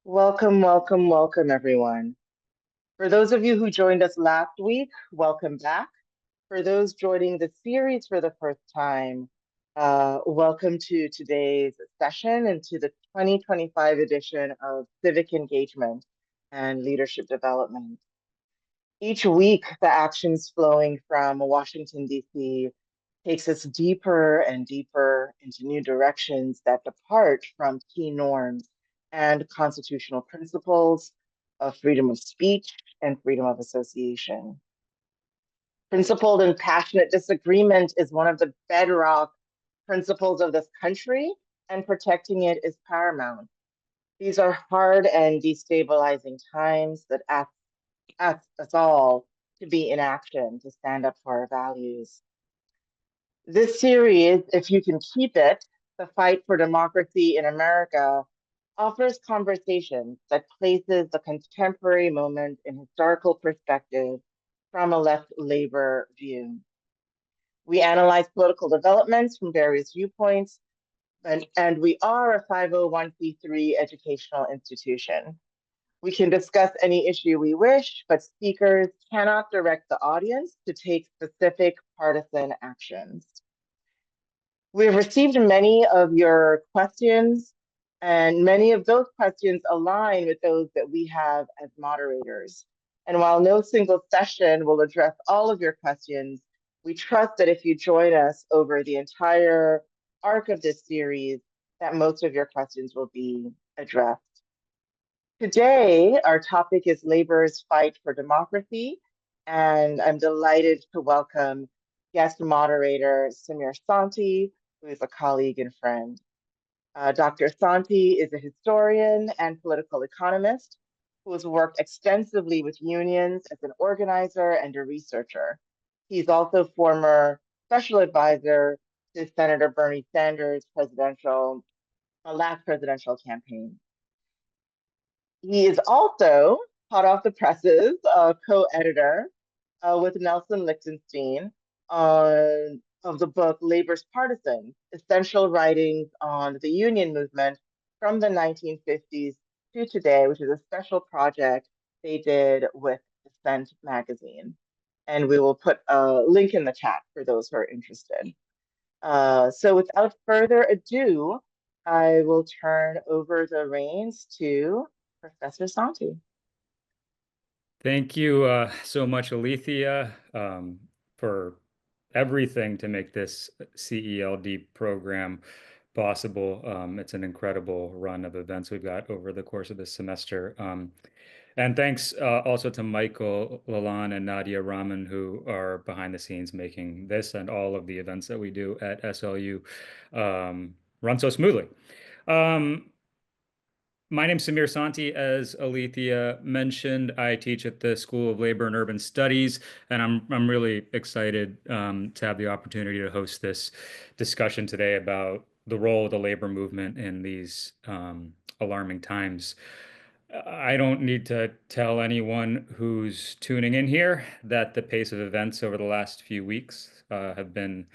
Welcome, welcome, welcome, everyone. For those of you who joined us last week, welcome back. For those joining the series for the first time, welcome to today's session and to the 2025 edition of Civic Engagement and Leadership Development. Each week, the actions flowing from Washington, D.C. takes us deeper and deeper into new directions that depart from key norms and constitutional principles of freedom of speech and freedom of association. Principled and passionate disagreement is one of the bedrock principles of this country, and protecting it is paramount. These are hard and destabilizing times that ask us all to be in action, to stand up for our values. This series, if you can keep it, The Fight for Democracy in America, offers conversations that places the contemporary moment in historical perspective from a left labor view. We analyze political developments from various viewpoints, and we are a 501c3 educational institution. We can discuss any issue we wish, but speakers cannot direct the audience to take specific partisan actions. We've received many of your questions, and many of those questions align with those that we have as moderators. And while no single session will address all of your questions, we trust that if you join us over the entire arc of this series, that most of your questions will be addressed. Today, our topic is labor's fight for democracy, and I'm delighted to welcome guest moderator Samir Santi, who is a colleague and friend. Dr. Santi is a historian and political economist who has worked extensively with unions as an organizer and a researcher. He's also former special advisor to Senator Bernie Sanders' last presidential campaign. He is also, hot off the presses, a co-editor with Nelson Lichtenstein of the book Labor's Partisans, Essential Writings on the Union Movement from the 1950s to today, which is a special project they did with Dissent magazine. And we will put a link in the chat for those who are interested. So without further ado, I will turn over the reins to Professor Santi. Thank you so much, Alethea, for everything to make this CELD program possible. It's an incredible run of events we've got over the course of this semester. And thanks also to Michael Lalonde and Nadia Rahman, who are behind the scenes making this and all of the events that we do at SLU run so smoothly. My name's Samir Santi. As Alethea mentioned, I teach at the School of Labor and Urban Studies, and I'm really excited to have the opportunity to host this discussion today about the role of the labor movement in these alarming times. I don't need to tell anyone who's tuning in here that the pace of events over the last few weeks have been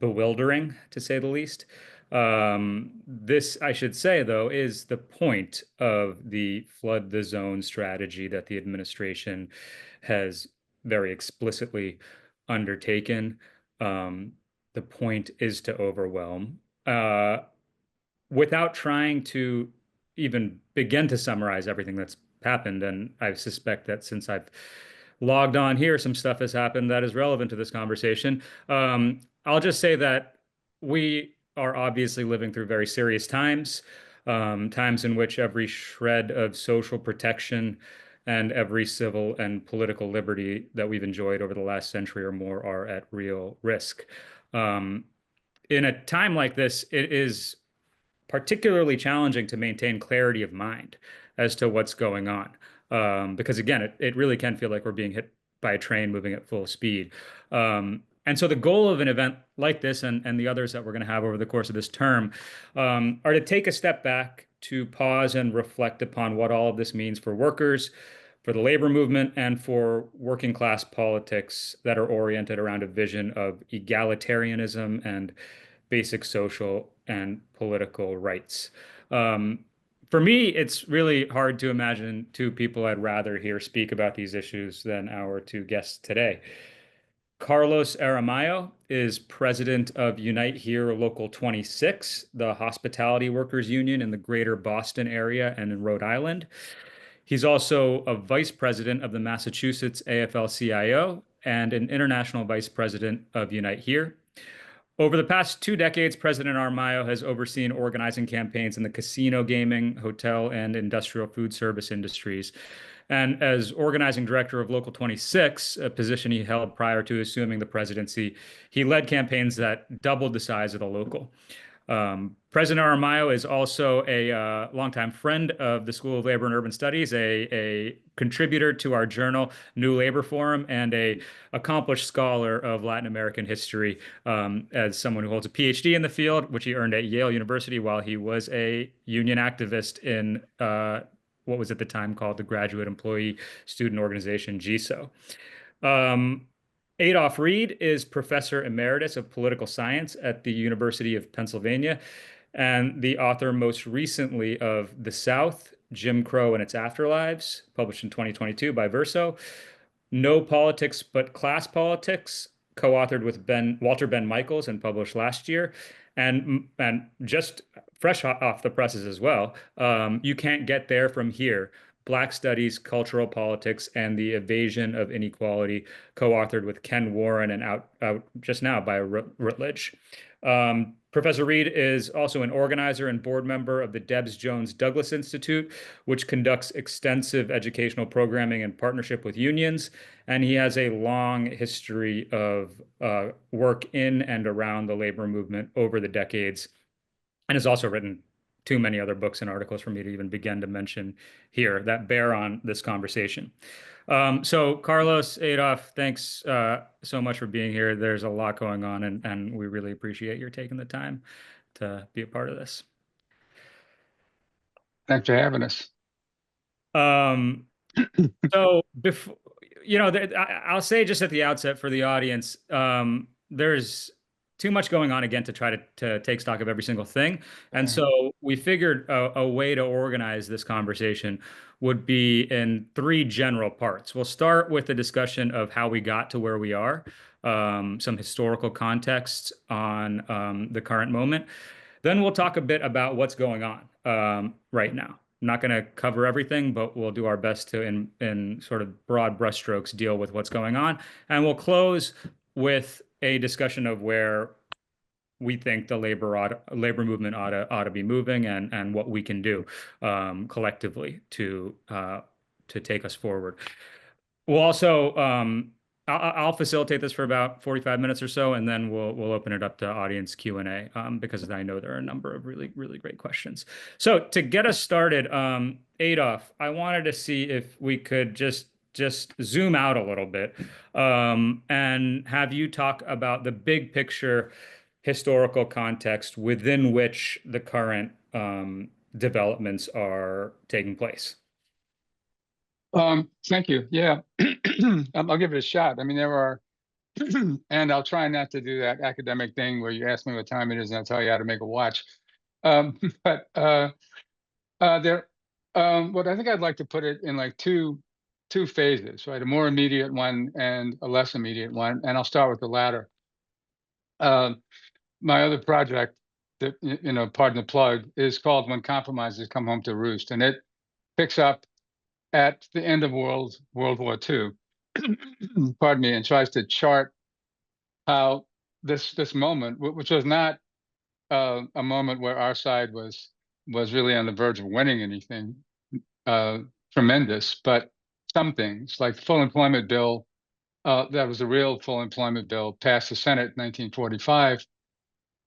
bewildering, to say the least. This, I should say, though, is the point of the flood the zone strategy that the administration has very explicitly undertaken. The point is to overwhelm. Without trying to even begin to summarize everything that's happened, and I suspect that since I've logged on here, some stuff has happened that is relevant to this conversation. I'll just say that we are obviously living through very serious times, times in which every shred of social protection and every civil and political liberty that we've enjoyed over the last century or more are at real risk. In a time like this, it is particularly challenging to maintain clarity of mind as to what's going on. Because again, it really can feel like we're being hit by a train moving at full speed. And so the goal of an event like this and the others that we're going to have over the course of this term are to take a step back, to pause and reflect upon what all of this means for workers, for the labor movement, and for working class politics that are oriented around a vision of egalitarianism and basic social and political rights. For me, it's really hard to imagine two people I'd rather hear speak about these issues than our two guests today. Carlos Aramayo is president of Unite Here Local 26, the hospitality workers union in the greater Boston area and in Rhode Island. He's also a vice president of the Massachusetts AFL-CIO and an international vice president of Unite Here. Over the past 2 decades, President Aramayo has overseen organizing campaigns in the casino, gaming, hotel, and industrial food service industries. And as organizing director of Local 26, a position he held prior to assuming the presidency, he led campaigns that doubled the size of the local. President Aramayo is also a longtime friend of the School of Labor and Urban Studies, a contributor to our journal, New Labor Forum, and a accomplished scholar of Latin American history, as someone who holds a PhD in the field, which he earned at Yale University while he was a union activist in what was at the time called the Graduate Employee Student Organization, GSO. Um, Adolph Reed is professor emeritus of political science at the University of Pennsylvania and the author most recently of The South, Jim Crow and Its Afterlives, published in 2022 by Verso. No Politics But Class Politics, co-authored with Walter Ben Michaels and published last year. And just fresh off the presses as well, You Can't Get There From Here, Black Studies, Cultural Politics, and the Evasion of Inequality, co-authored with Ken Warren and out just now by Routledge. Professor Reed is also an organizer and board member of the Debs Jones Douglas Institute, which conducts extensive educational programming in partnership with unions. And he has a long history of work in and around the labor movement over the decades, and has also written too many other books and articles for me to even begin to mention here that bear on this conversation. So Carlos, Adolph, thanks so much for being here. There's a lot going on, and we really appreciate your taking the time to be a part of this. Thanks for having us. Um, so before, I'll say just at the outset for the audience, there's too much going on again to try to take stock of every single thing. And so we figured a way to organize this conversation would be in three general parts. We'll start with a discussion of how we got to where we are, some historical context on the current moment. Then we'll talk a bit about what's going on right now. I'm not going to cover everything, but we'll do our best to, in sort of broad brushstrokes, deal with what's going on. And we'll close with a discussion of where we think the labor movement ought to be moving, and what we can do collectively to take us forward. We'll also I'll facilitate this for about 45 minutes or so, and then we'll open it up to audience Q&A because I know there are a number of really, really great questions. So to get us started, Adolph, I wanted to see if we could just zoom out a little bit and have you talk about the big picture historical context within which the current developments are taking place. Thank you. Yeah, I'll give it a shot. I mean, there are, and I'll try not to do that academic thing where you ask me what time it is and I'll tell you how to make a watch. But what I think I'd like to put it in like two phases, right? A more immediate one and a less immediate one. And I'll start with the latter. My other project that, pardon the plug, is called When Compromises Come Home to Roost. And it picks up at the end of World War II, pardon me, and tries to chart how this moment, which was not a moment where our side was really on the verge of winning anything tremendous, but some things like the full employment bill, that was a real full employment bill, passed the Senate in 1945.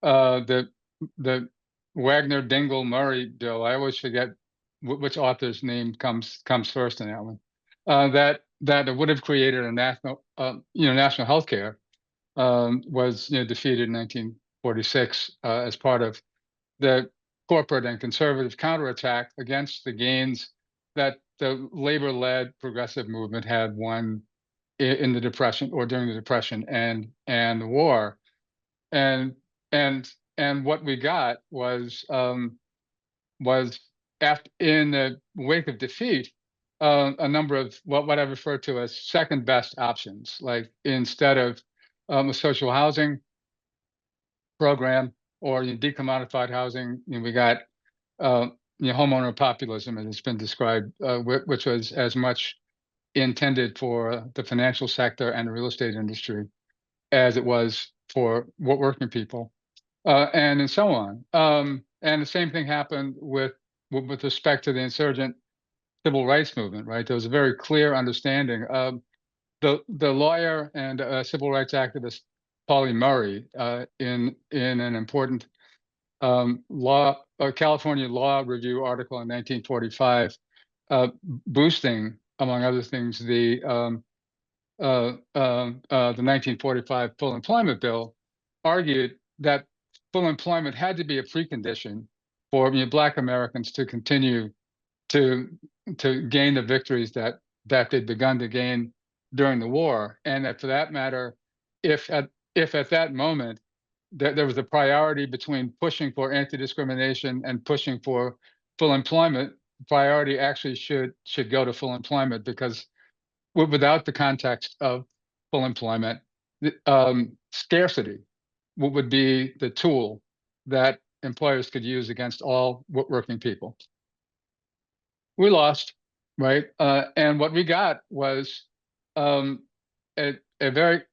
The Wagner-Dingell-Murray bill, I always forget which author's name comes first in that one, that would have created a national health care, was defeated in 1946 as part of the corporate and conservative counterattack against the gains that the labor-led progressive movement had won in the Depression, or during the Depression and the war, and what we got was in the wake of defeat, a number of what I refer to as second best options, like instead of a social housing program or decommodified housing, we got homeowner populism, as it's been described, which was as much intended for the financial sector and the real estate industry as it was for working people, and so on. And the same thing happened with respect to the insurgent civil rights movement, right? There was a very clear understanding. The lawyer and civil rights activist Pauli Murray, in an important California Law Review article in 1945, boosting, among other things, the 1945 Full Employment Bill, argued that full employment had to be a precondition for Black Americans to continue to gain the victories that they'd begun to gain during the war, and that, for that matter, if at that moment there was a priority between pushing for anti-discrimination and pushing for full employment, priority actually should go to full employment, because without the context of full employment, scarcity would be the tool that employers could use against all working people. We lost, right? And what we got was a very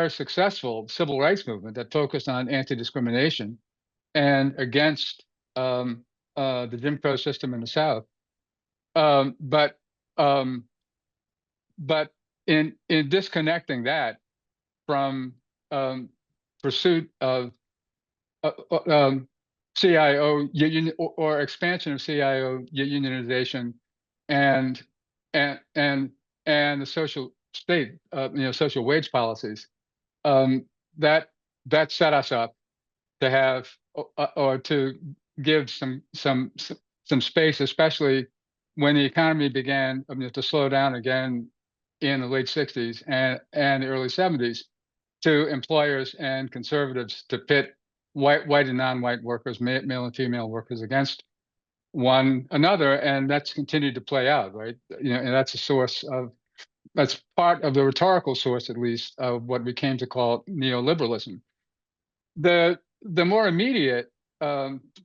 successful civil rights movement that focused on anti-discrimination and against the Jim Crow system in the South. But in disconnecting that from pursuit of CIO union or expansion of CIO unionization and the social state, social wage policies, that set us up to have or to give some space, especially when the economy began to slow down again in the late 60s and the early 70s, to employers and conservatives to pit white and non-white workers, male and female workers, against one another, and that's continued to play out, right? And that's part of the rhetorical source, at least, of what we came to call neoliberalism. The more immediate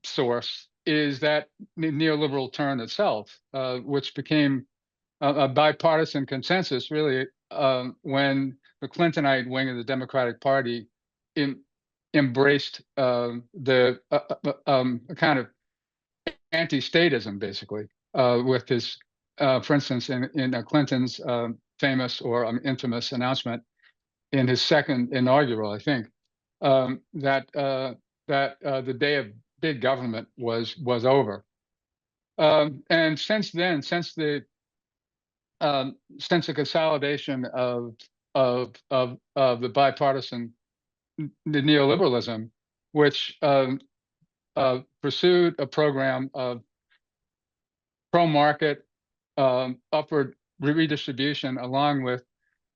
source is that neoliberal turn itself, which became a bipartisan consensus, really, when the Clintonite wing of the Democratic Party embraced the kind of anti-statism, basically, with his, for instance, in Clinton's famous or infamous announcement in his second inaugural, I think, that the day of big government was over. And since then, since the consolidation of the bipartisan, the neoliberalism, which pursued a program of pro-market upward redistribution, along with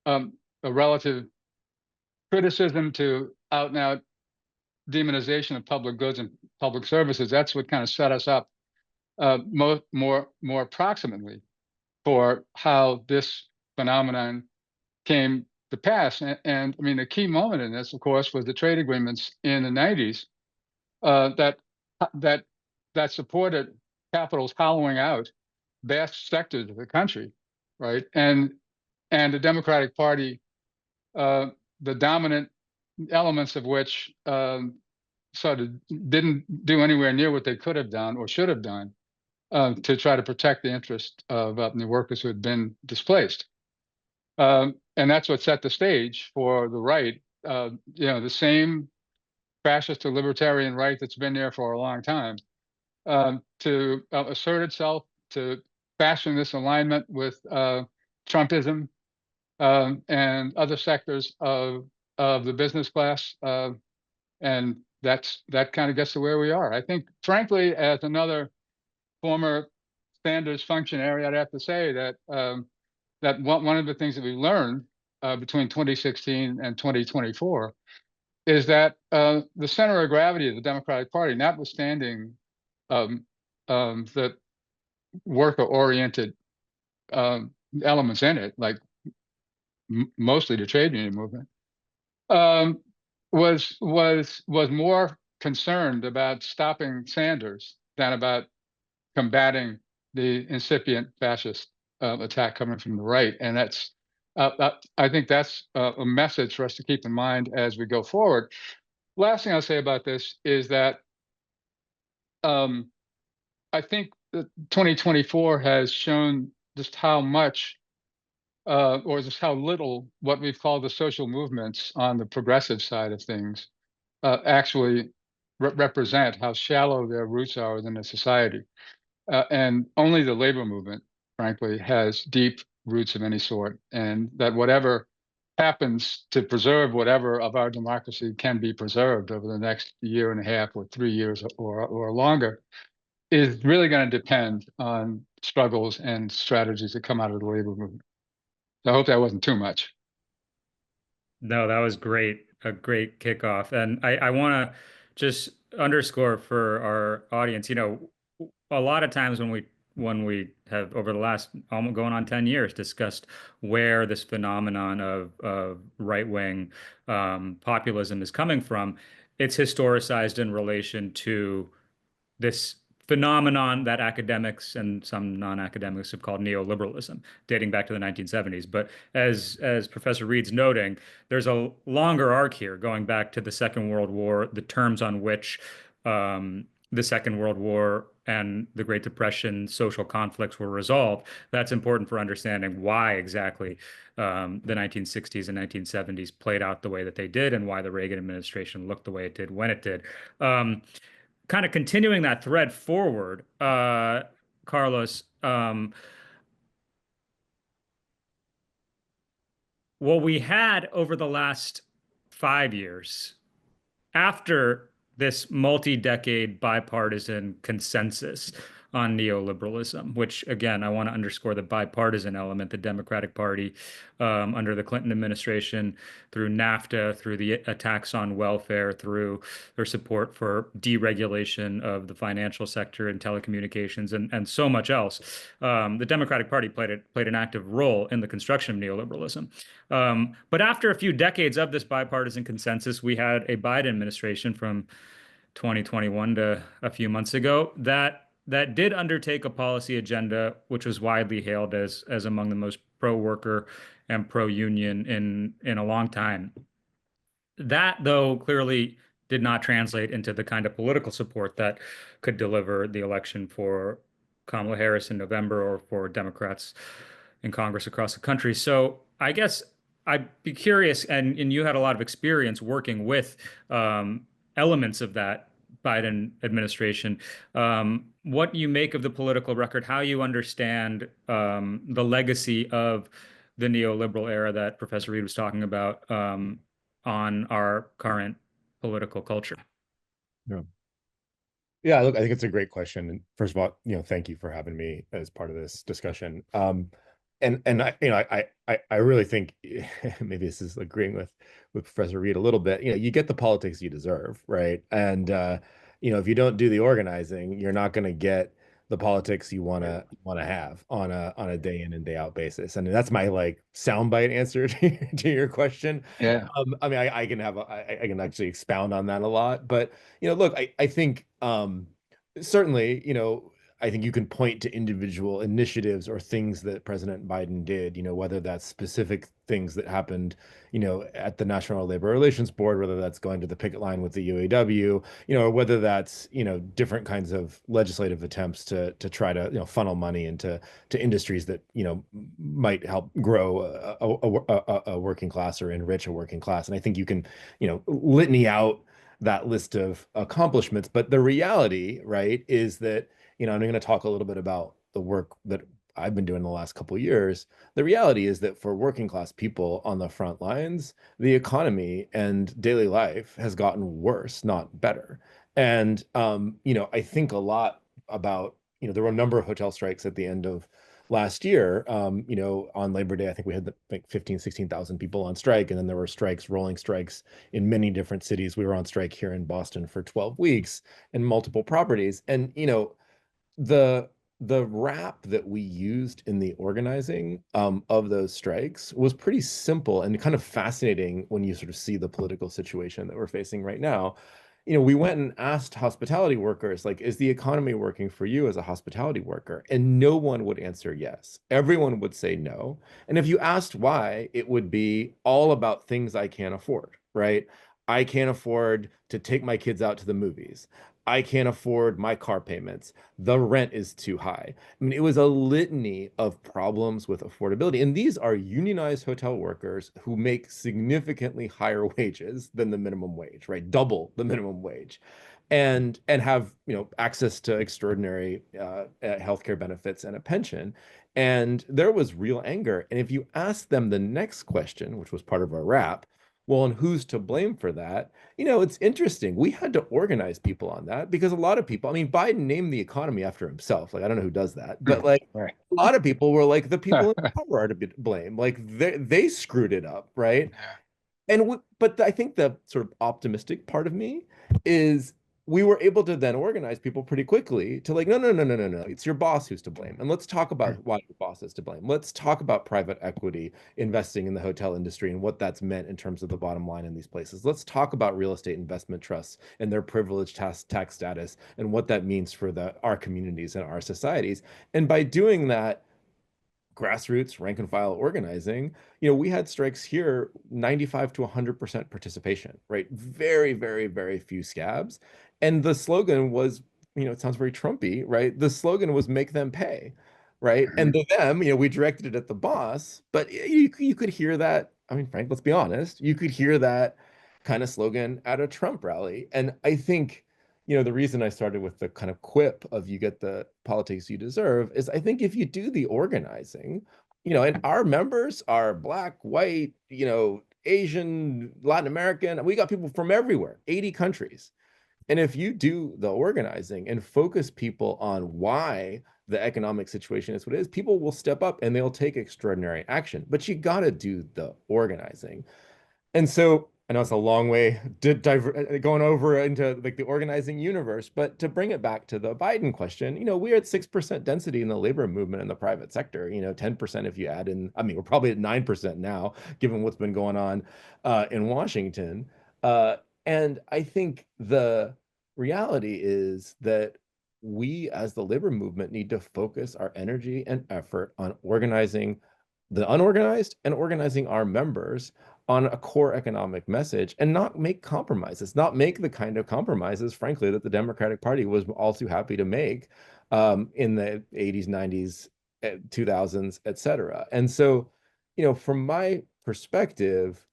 a relative criticism to out-and-out demonization of public goods and public services. That's what kind of set us up more approximately for how this phenomenon came to pass. And I mean, the key moment in this, of course, was the trade agreements in the 90s that supported capitals hollowing out vast sectors of the country, right? And the Democratic Party, the dominant elements of which sort of didn't do anywhere near what they could have done or should have done to try to protect the interest of the workers who had been displaced. And that's what set the stage for the right, the same fascist or libertarian right that's been there for a long time, to assert itself, to fashion this alignment with Trumpism and other sectors of the business class. And that kind of gets to where we are. I think, frankly, as another former Sanders functionary, I'd have to say that that one of the things that we learned between 2016 and 2024 is that the center of gravity of the Democratic Party, notwithstanding the worker-oriented elements in it, like mostly the trade union movement, um, was more concerned about stopping Sanders than about combating the incipient fascist attack coming from the right. And that's I think that's a message for us to keep in mind as we go forward. Last thing I'll say about this is that um, I think that 2024 has shown just how much or just how little what we've called the social movements on the progressive side of things actually represent how shallow their roots are within a society. And only the labor movement, frankly, has deep roots of any sort. And that whatever happens to preserve whatever of our democracy can be preserved over the next year and a half or 3 years or longer is really going to depend on struggles and strategies that come out of the labor movement. So I hope that wasn't too much. No, that was great. A great kickoff. And I want to just underscore for our audience, a lot of times when we have over the last almost going on 10 years discussed where this phenomenon of right-wing populism is coming from, it's historicized in relation to this phenomenon that academics and some non-academics have called neoliberalism, dating back to the 1970s. But as Professor Reed's noting, there's a longer arc here, going back to the Second World War, the terms on which the Second World War and the Great Depression social conflicts were resolved. That's important for understanding why exactly the 1960s and 1970s played out the way that they did, and why the Reagan administration looked the way it did when it did. Kind of continuing that thread forward, Carlos, what we had over the last 5 years, after this multi-decade bipartisan consensus on neoliberalism, which again, I want to underscore the bipartisan element, the Democratic Party under the Clinton administration, through NAFTA, through the attacks on welfare, through their support for deregulation of the financial sector and telecommunications, and so much else. The Democratic Party played an active role in the construction of neoliberalism. But after a few decades of this bipartisan consensus, we had a Biden administration from 2021 to a few months ago that did undertake a policy agenda which was widely hailed as among the most pro-worker and pro-union in a long time. That, though, clearly did not translate into the kind of political support that could deliver the election for Kamala Harris in November, or for Democrats in Congress across the country. So I guess I'd be curious, and you had a lot of experience working with elements of that Biden administration, what you make of the political record, how you understand the legacy of the neoliberal era that Professor Reed was talking about on our current political culture. Yeah. Yeah, look, I think it's a great question. And first of all, thank you for having me as part of this discussion. And I really think maybe this is agreeing with Professor Reed a little bit. You get the politics you deserve, right? And if you don't do the organizing, you're not going to get the politics you want to have on a day in and day out basis. And that's my soundbite answer to your question. Yeah. I mean, I can actually expound on that a lot, but look, I think certainly, I think you can point to individual initiatives or things that President Biden did, whether that's specific things that happened, at the National Labor Relations Board, whether that's going to the picket line with the UAW, or whether that's, different kinds of legislative attempts to try to, funnel money into industries that, might help grow a working class or enrich a working class. And I think you can, litany out that list of accomplishments. But the reality, right, is that, I'm going to talk a little bit about the work that I've been doing the last couple of years. The reality is that for working class people on the front lines, the economy and daily life has gotten worse, not better. And, I think a lot about, there were a number of hotel strikes at the end of last year. On Labor Day, I think we had like 15, 16,000 people on strike. And then there were strikes, rolling strikes in many different cities. We were on strike here in Boston for 12 weeks and multiple properties. And, the the rap that we used in the organizing of those strikes was pretty simple and kind of fascinating when you sort of see the political situation that we're facing right now. We went and asked hospitality workers, like, is the economy working for you as a hospitality worker? And no one would answer yes. Everyone would say no. And if you asked why, it would be all about things I can't afford, right? I can't afford to take my kids out to the movies. I can't afford my car payments. The rent is too high. I mean, it was a litany of problems with affordability. And these are unionized hotel workers who make significantly higher wages than the minimum wage, right? Double the minimum wage. And have, access to extraordinary healthcare benefits and a pension. And there was real anger. And if you ask them the next question, which was part of our wrap, well, and who's to blame for that? It's interesting. We had to organize people on that because a lot of people, I mean, Biden named the economy after himself. Like, I don't know who does that, but like Right. a lot of people were like, the people in power are to be blamed. Like they screwed it up, right? Yeah. But I think the sort of optimistic part of me is we were able to then organize people pretty quickly to like, no, no, no, no, no, no. It's your boss who's to blame. And let's talk about why your boss is to blame. Let's talk about private equity investing in the hotel industry and what that's meant in terms of the bottom line in these places. Let's talk about real estate investment trusts and their privileged tax status and what that means for our communities and our societies. And by doing that, grassroots rank and file organizing, we had strikes here, 95 to 100% participation, right? Very, very, very few scabs. And the slogan was, it sounds very Trumpy, right? The slogan was make them pay, right? And to them, we directed it at the boss, but you could hear that. I mean, Frank, let's be honest, you could hear that kind of slogan at a Trump rally. And I think, the reason I started with the kind of quip of you get the politics you deserve is I think if you do the organizing, and our members are Black, white, Asian, Latin American, we got people from everywhere, 80 countries. And if you do the organizing and focus people on why the economic situation is what it is, people will step up and they'll take extraordinary action. But you got to do the organizing. And so I know it's a long way going over into like the organizing universe, but to bring it back to the Biden question, we're at 6% density in the labor movement in the private sector, 10% if you add in, I mean, we're probably at 9% now, given what's been going on in Washington. And I think the reality is that we as the labor movement need to focus our energy and effort on organizing the unorganized and organizing our members on a core economic message and not make compromises, not make the kind of compromises, frankly, that the Democratic Party was all too happy to make in the 80s, 90s, 2000s, et cetera. And so, from my perspective,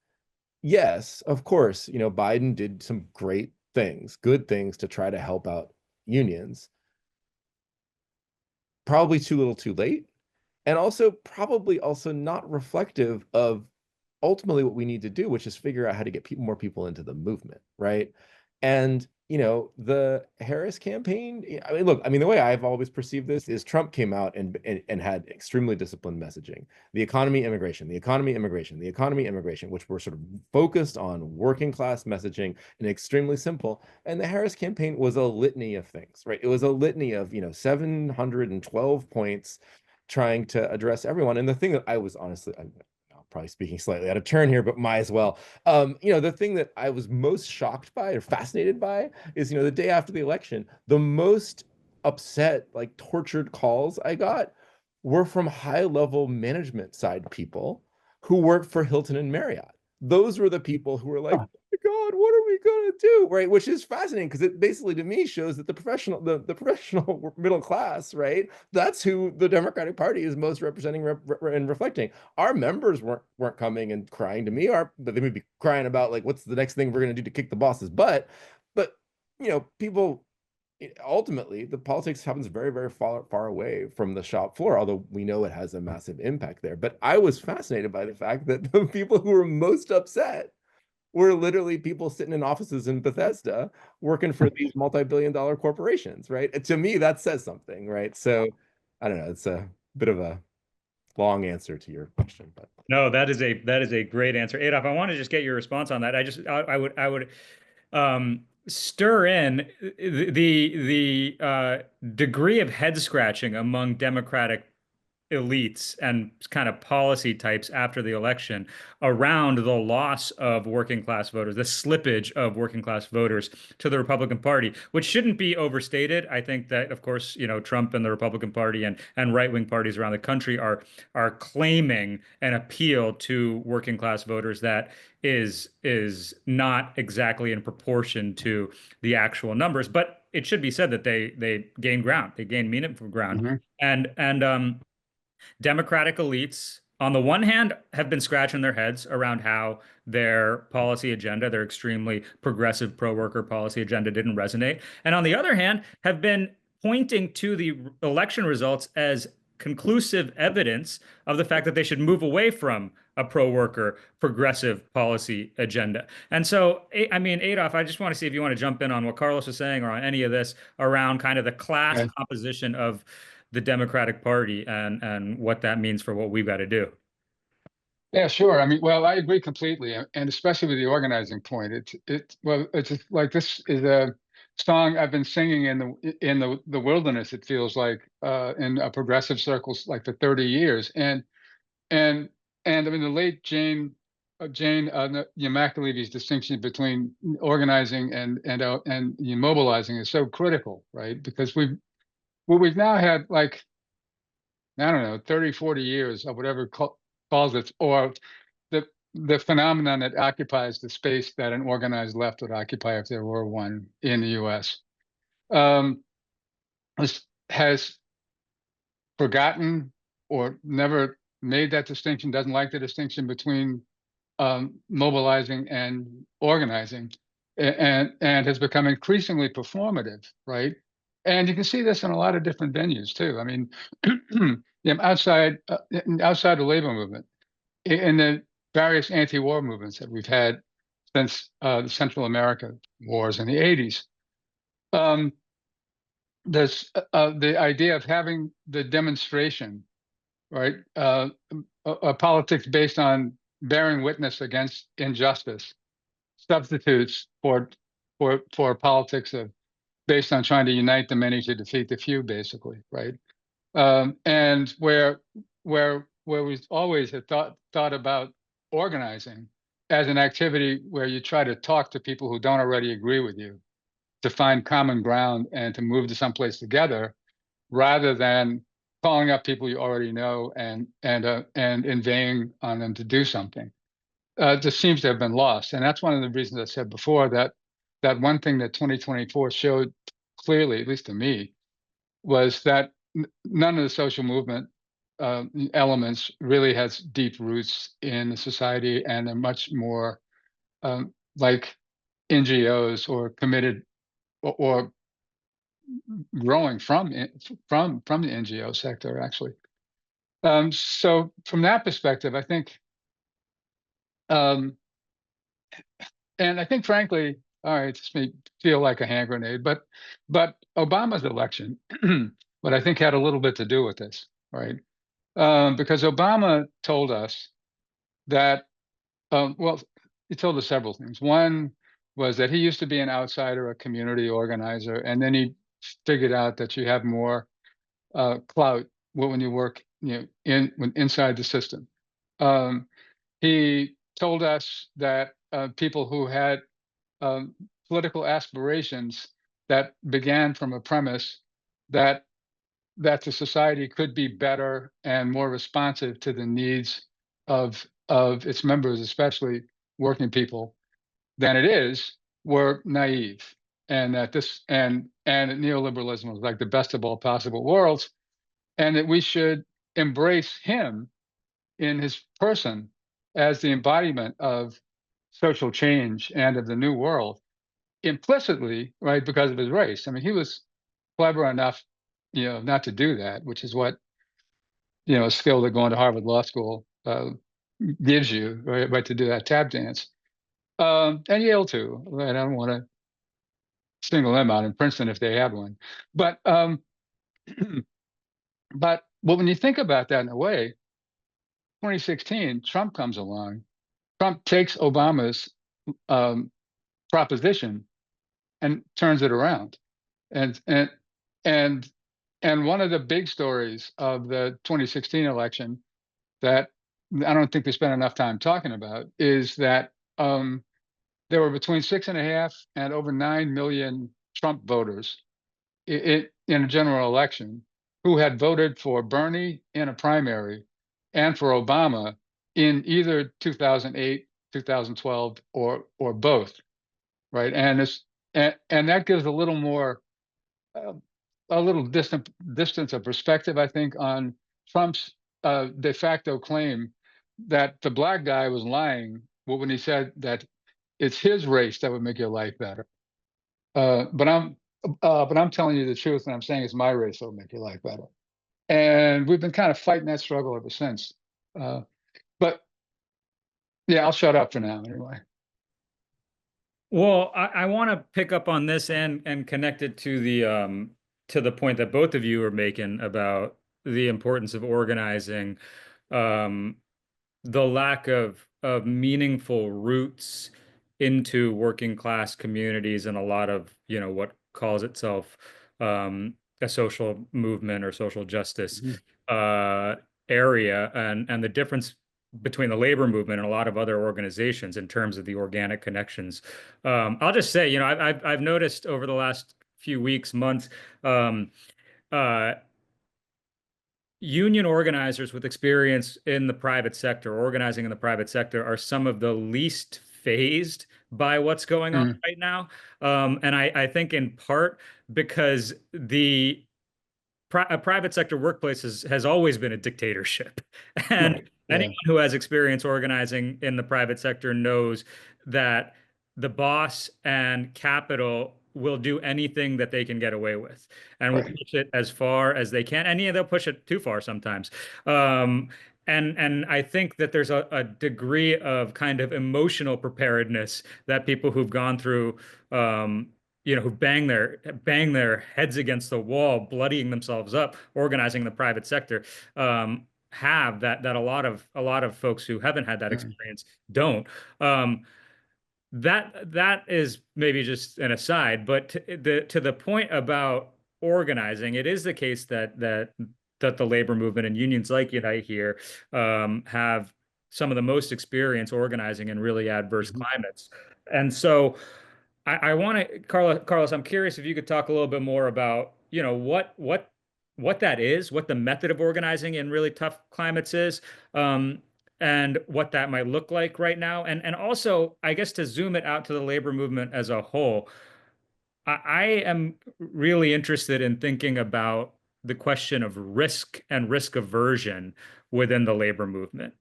yes, of course, Biden did some great things, good things to try to help out unions. Probably too little too late. And also probably also not reflective of ultimately what we need to do, which is figure out how to get more people into the movement, right? And the Harris campaign, I mean, look, I mean, the way I've always perceived this is Trump came out and had extremely disciplined messaging. The economy, immigration, the economy, immigration, the economy, immigration, which were sort of focused on working class messaging and extremely simple. And the Harris campaign was a litany of things, right? It was a litany of, 712 points trying to address everyone. And the thing that I was honestly, I'm probably speaking slightly out of turn here, but might as well. The thing that I was most shocked by or fascinated by is, the day after the election, the most upset, like tortured calls I got were from high-level management side people who worked for Hilton and Marriott. Those were the people who were like, oh my God, what are we going to do? Right. Which is fascinating because it basically to me shows that the professional middle class, right? That's who the Democratic Party is most representing and reflecting. Our members weren't coming and crying to me, but they would be crying about like, what's the next thing we're going to do to kick the boss's butt? But, people ultimately the politics happens very, very far away from the shop floor, although we know it has a massive impact there. But I was fascinated by the fact that the people who were most upset were literally people sitting in offices in Bethesda working for these multi-billion-dollar corporations, right? To me, that says something, right? So I don't know, it's a bit of a long answer to your question, but No, that is a great answer. Adolf, I want to just get your response on that. I would stir in the degree of head scratching among Democratic elites and kind of policy types after the election around the loss of working class voters, the slippage of working class voters to the Republican Party, which shouldn't be overstated. I think that, of course, Trump and the Republican Party and right-wing parties around the country are claiming an appeal to working class voters that is not exactly in proportion to the actual numbers. But it should be said that they gain ground, they gain meaningful ground. Mhm. And Democratic elites, on the one hand, have been scratching their heads around how their policy agenda, their extremely progressive pro-worker policy agenda, didn't resonate. And on the other hand, have been pointing to the election results as conclusive evidence of the fact that they should move away from a pro-worker progressive policy agenda. And so, I mean, Adolf, I just want to see if you want to jump in on what Carlos was saying or on any of this around kind of the class Okay. composition of the Democratic Party and what that means for what we've got to do. Yeah, sure. I mean, well, I agree completely, and especially with the organizing point. It's just like this is a song I've been singing in the wilderness. It feels like in progressive circles like for 30 years, and I mean the late Jane McAlevy's distinction between organizing and mobilizing is so critical, right? Because we've now had like, I don't know, 30, 40 years of whatever calls it, or the phenomenon that occupies the space that an organized left would occupy if there were one in the US, um, has forgotten or never made that distinction, doesn't like the distinction between mobilizing and organizing, and has become increasingly performative, right? And you can see this in a lot of different venues too. I mean, outside the labor movement, in the various anti-war movements that we've had since the Central America wars in the 80s. There's the idea of having the demonstration, right? Politics based on bearing witness against injustice substitutes for politics of based on trying to unite the many to defeat the few, basically, right? And where we always had thought about organizing as an activity where you try to talk to people who don't already agree with you, to find common ground and to move to someplace together, rather than calling up people you already know and inveighing on them to do something. Just seems to have been lost, and that's one of the reasons I said before that one thing that 2024 showed clearly, at least to me, was that none of the social movement elements really has deep roots in the society, and they're much more like NGOs or committed or growing from the NGO sector, actually. So from that perspective, I think, and I think, frankly, all right, this may feel like a hand grenade, but Obama's election, what I think had a little bit to do with this, right? Because Obama told us that, well, he told us several things. One was that he used to be an outsider, a community organizer, and then he figured out that you have more clout when you work, inside the system. He told us that people who had political aspirations that began from a premise that the society could be better and more responsive to the needs of its members, especially working people, than it is, were naive, and that neoliberalism was like the best of all possible worlds, and that we should embrace him in his person as the embodiment of social change and of the new world, implicitly, right, because of his race. I mean, he was clever enough, not to do that, which is what, a skill that going to Harvard Law School gives you, right, to do that tap dance. And Yale too, right? I don't want to single them out, in Princeton if they have one. But but when you think about that in a way, 2016, Trump comes along. Trump takes Obama's proposition and turns it around. And and one of the big stories of the 2016 election that I don't think we spent enough time talking about is that there were between 6.5 and over 9 million Trump voters in a general election who had voted for Bernie in a primary and for Obama in either 2008, 2012, or both, right? And that gives a little more a little distance of perspective, I think, on Trump's de facto claim that the black guy was lying when he said that it's his race that would make your life better. But I'm telling you the truth, and I'm saying it's my race that will make your life better. And we've been kind of fighting that struggle ever since. But yeah, I'll shut up for now anyway. Well, I want to pick up on this and connect it to the point that both of you are making about the importance of organizing, um, the lack of meaningful roots into working class communities and a lot of, you know, what calls itself a social movement or social justice uh, area, and the difference between the labor movement and a lot of other organizations in terms of the organic connections. I'll just say, you know, I've noticed over the last few weeks, months, um, uh, union organizers with experience in the private sector, organizing in the private sector, are some of the least phased by what's going on right now. And I think in part because a private sector workplace has always been a dictatorship. And anyone who has experience organizing in the private sector knows that the boss and capital will do anything that they can get away with and will push it as far as they can. And yeah, they'll push it too far sometimes. And I think that there's a degree of kind of emotional preparedness that people who've gone through you know, who bang their heads against the wall, bloodying themselves up, organizing the private sector, have that a lot of folks who haven't had that experience don't. That is maybe just an aside, but to the point about organizing, it is the case that the labor movement and unions like Unite here have some of the most experience organizing in really adverse climates. And so I want to, Carlos, I'm curious if you could talk a little bit more about, you know, what that is, what the method of organizing in really tough climates is, and what that might look like right now. And also, I guess to zoom it out to the labor movement as a whole, I am really interested in thinking about the question of risk and risk aversion within the labor movement.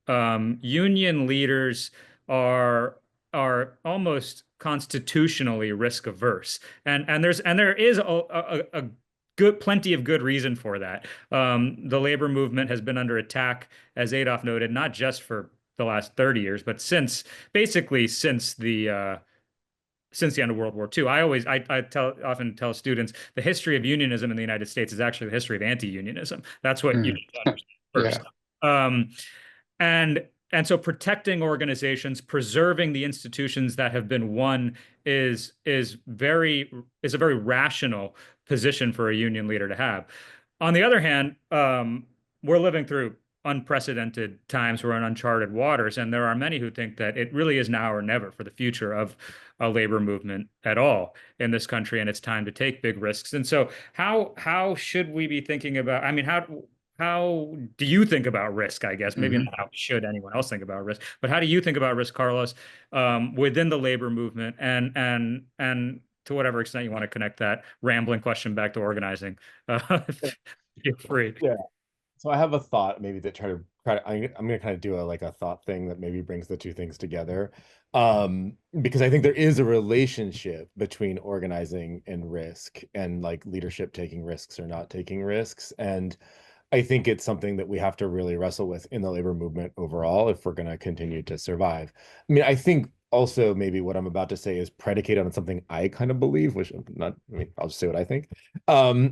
Union leaders are are almost constitutionally risk averse, and there is a good plenty of good reason for that. The labor movement has been under attack, as Adolf noted, not just for the last 30 years, but basically since the end of World War II. I often tell students the history of unionism in the United States is actually the history of anti-unionism. That's what you need to understand first. Um, and so protecting organizations, preserving the institutions that have been won is a very rational position for a union leader to have. On the other hand, we're living through unprecedented times. We're in uncharted waters, and there are many who think that it really is now or never for the future of a labor movement at all in this country, and it's time to take big risks. And so, how should we be thinking about? I mean, how do you think about risk? I guess maybe not how should anyone else think about risk, but how do you think about risk, Carlos, within the labor movement, and to whatever extent you want to connect that rambling question back to organizing? Feel free. Yeah. So I have a thought maybe that I'm gonna kind of do a thought thing that maybe brings the two things together. Because I think there is a relationship between organizing and risk, and like leadership taking risks or not taking risks. And I think it's something that we have to really wrestle with in the labor movement overall if we're going to continue to survive. I mean, I think also maybe what I'm about to say is predicated on something I kind of believe, which I'm not, I mean, I'll just say what I think,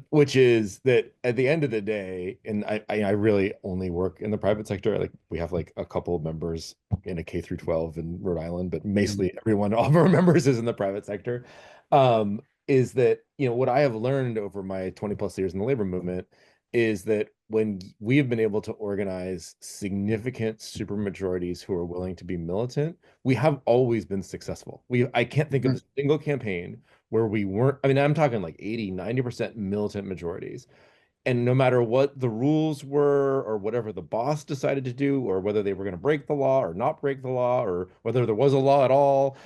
which is that at the end of the day, and I really only work in the private sector. Like we have like a couple of members in a K through 12 in Rhode Island, but mostly everyone, all of our members is in the private sector. is that, what I have learned over my 20 plus years in the labor movement is that when we have been able to organize significant supermajorities who are willing to be militant, we have always been successful. I can't think of a single campaign where we weren't, I mean, I'm talking like 80, 90% militant majorities. And no matter what the rules were, or whatever the boss decided to do, or whether they were going to break the law or not break the law, or whether there was a law at all,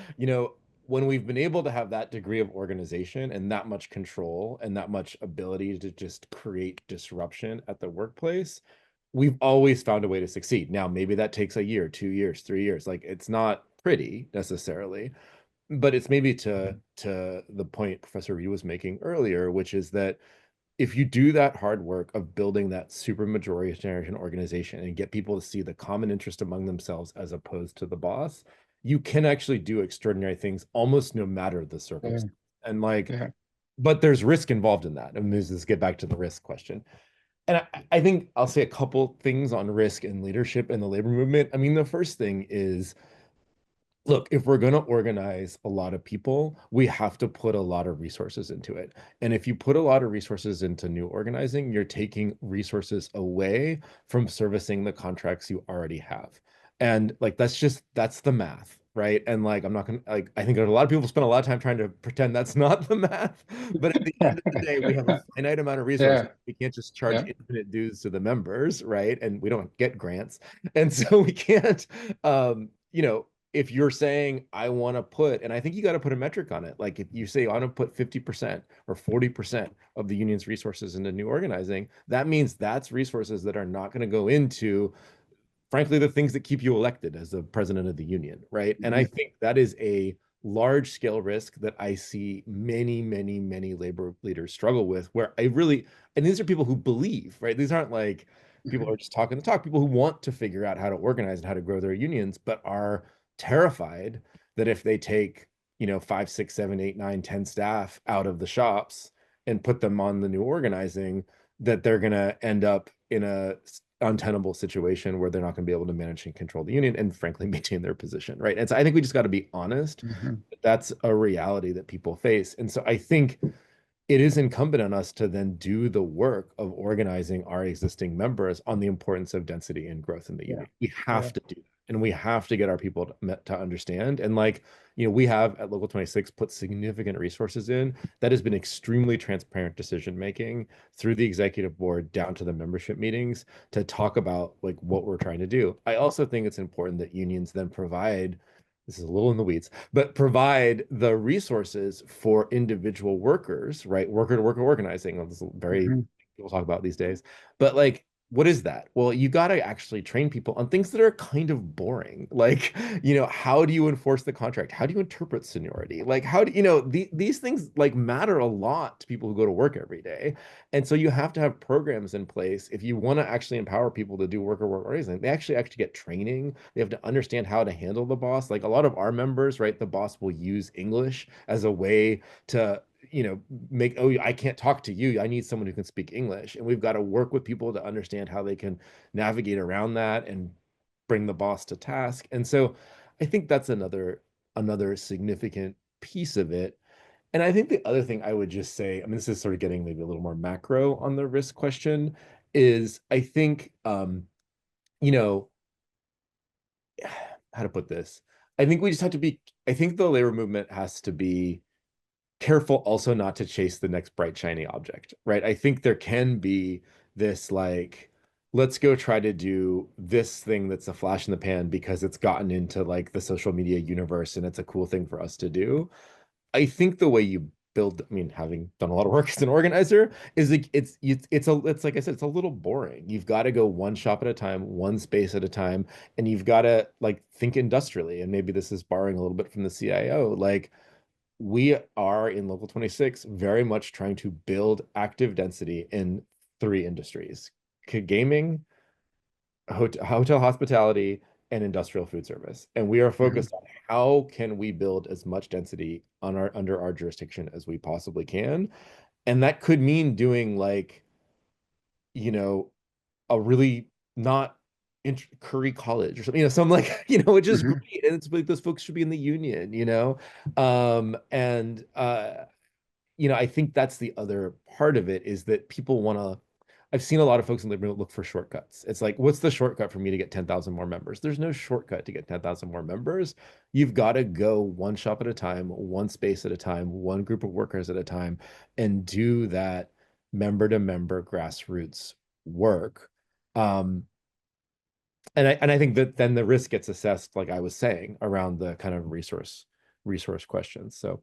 when we've been able to have that degree of organization and that much control and that much ability to just create disruption at the workplace, we've always found a way to succeed. Now, maybe that takes a year, 2 years, 3 years. Like, it's not pretty necessarily, but it's maybe to the point Professor Reed was making earlier, which is that if you do that hard work of building that super majoritarian organization and get people to see the common interest among themselves as opposed to the boss, you can actually do extraordinary things almost no matter the circumstance. And like, Yeah. but there's risk involved in that. And let's get back to the risk question. And I think I'll say a couple things on risk and leadership in the labor movement. I mean, the first thing is, look, if we're going to organize a lot of people, we have to put a lot of resources into it. And if you put a lot of resources into new organizing, you're taking resources away from servicing the contracts you already have. And like, that's the math, right? And like, I'm not going to, like, I think a lot of people spend a lot of time trying to pretend that's not the math. But at the end of the day, we have a finite amount of resources. Yeah. We can't just charge Yeah. infinite dues to the members, right? And we don't get grants. And so we can't, if you're saying I want to put, and I think you got to put a metric on it. Like, if you say I want to put 50% or 40% of the union's resources into new organizing, that means that's resources that are not going to go into, frankly, the things that keep you elected as the president of the union, right? And I think that is a large scale risk that I see many, many, many labor leaders struggle with, where and these are people who believe, right? These aren't like people who are just talking the talk, people who want to figure out how to organize and how to grow their unions, but are terrified that if they take, 5, 6, 7, 8, 9, 10 staff out of the shops and put them on the new organizing, that they're going to end up in a untenable situation where they're not going to be able to manage and control the union and frankly maintain their position, right? And so I think we just got to be honest. That's a reality that people face. And so I think it is incumbent on us to then do the work of organizing our existing members on the importance of density and growth in the union. We have to do that. And we have to get our people to understand. And like, we have at Local 26 put significant resources in that has been extremely transparent decision making through the executive board down to the membership meetings to talk about like what we're trying to do. I also think it's important that unions then provide, this is a little in the weeds, but provide the resources for individual workers, right? Worker to worker organizing. This is very people talk about these days. But like, what is that? Well, you got to actually train people on things that are kind of boring. Like, how do you enforce the contract? How do you interpret seniority? Like, how do these things like matter a lot to people who go to work every day. And so you have to have programs in place if you want to actually empower people to do work organizing. They actually get training. They have to understand how to handle the boss. Like a lot of our members, right? The boss will use English as a way to I can't talk to you, I need someone who can speak English, and we've got to work with people to understand how they can navigate around that and bring the boss to task. And so I think that's another significant piece of it. And I think the other thing I would just say, I mean, this is sort of getting maybe a little more macro on the risk question, is I think how to put this, I think we just have to be, I think the labor movement has to be careful also not to chase the next bright shiny object, right? I think there can be this like, let's go try to do this thing that's a flash in the pan because it's gotten into like the social media universe and it's a cool thing for us to do. I think the way you build, I mean, having done a lot of work as an organizer, is like it's like I said, it's a little boring. You've got to go one shop at a time, one space at a time, and you've got to like think industrially. And maybe this is borrowing a little bit from the CIO, like we are in Local 26 very much trying to build active density in 3 industries: gaming, hotel hospitality, and industrial food service. And we are focused on how can we build as much density under our jurisdiction as we possibly can. And that could mean doing like, a really not Curry College or something, some like, which is great. And it's like those folks should be in the union, and you know, I think that's the other part of it, is that people want to. I've seen a lot of folks in Liberty look for shortcuts. It's like, what's the shortcut for me to get 10,000 more members? There's no shortcut to get 10,000 more members. You've got to go one shop at a time, one space at a time, one group of workers at a time, and do that member to member grassroots work. And I think that then the risk gets assessed, like I was saying, around the kind of resource questions. So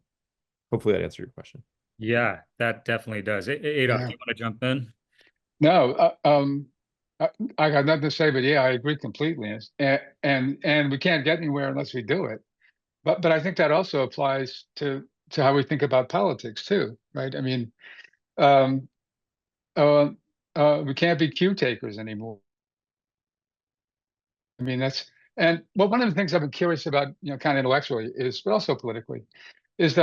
hopefully that answered your question. Yeah, that definitely does. Adolf, Yeah. do you want to jump in? No, I got nothing to say, but yeah, I agree completely. And we can't get anywhere unless we do it. But I think that also applies to how we think about politics too, right? I mean, um, we can't be cue takers anymore. I mean, and well, one of the things I've been curious about, kind of intellectually, is, but also politically, is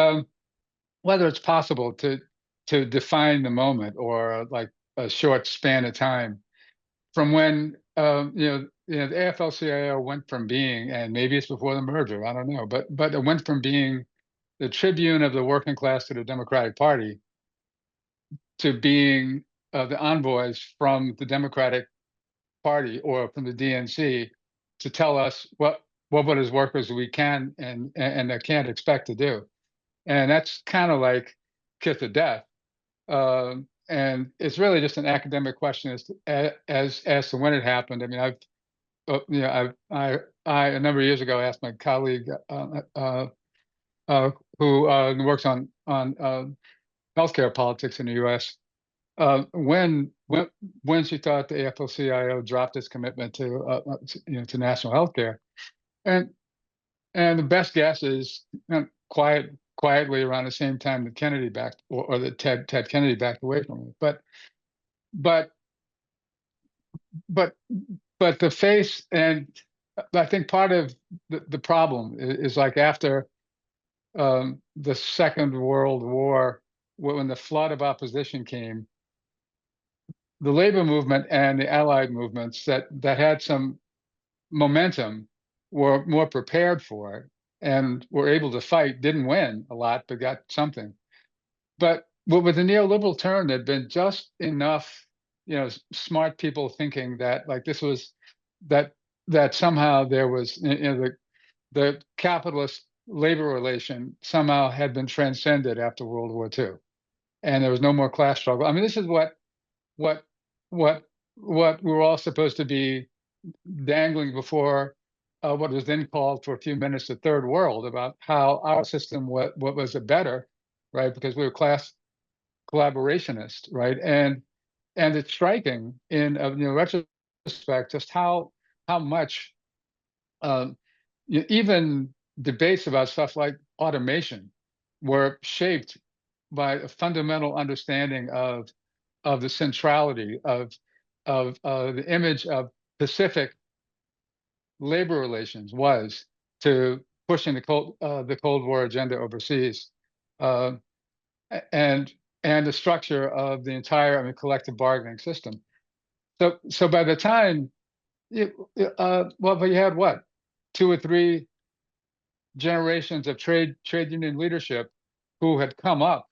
whether it's possible to define the moment, or like a short span of time from when the AFL-CIO went from being, and maybe it's before the merger, I don't know, but it went from being the tribune of the working class to the Democratic Party to being the envoys from the Democratic Party or from the DNC to tell us what as workers we can and can't expect to do. And that's kind of like kiss of death. And it's really just an academic question as to when it happened. I mean, I a number of years ago asked my colleague who works on healthcare politics in the U.S. When she thought the AFL-CIO dropped its commitment to national healthcare, and the best guess is quietly around the same time that Kennedy backed, or that Ted Kennedy backed away from it. But the face, and I think part of the problem is like after the Second World War, when the flood of opposition came, the labor movement and the allied movements that had some momentum were more prepared for it and were able to fight. Didn't win a lot, but got something. But with the neoliberal turn, there'd been just enough, smart people thinking that like this was that somehow there was, the capitalist labor relation somehow had been transcended after World War II, and there was no more class struggle. I mean, this is what what we were all supposed to be dangling before what was then called for a few minutes the Third World, about how our system what was a better, right? Because we were class collaborationist, right? And it's striking in retrospect just how much even debates about stuff like automation were shaped by a fundamental understanding of the centrality of the image of Pacific labor relations was to pushing the Cold War agenda overseas, uh, and the structure of the entire collective bargaining system. So by the time but you had what, 2 or 3 generations of trade union leadership who had come up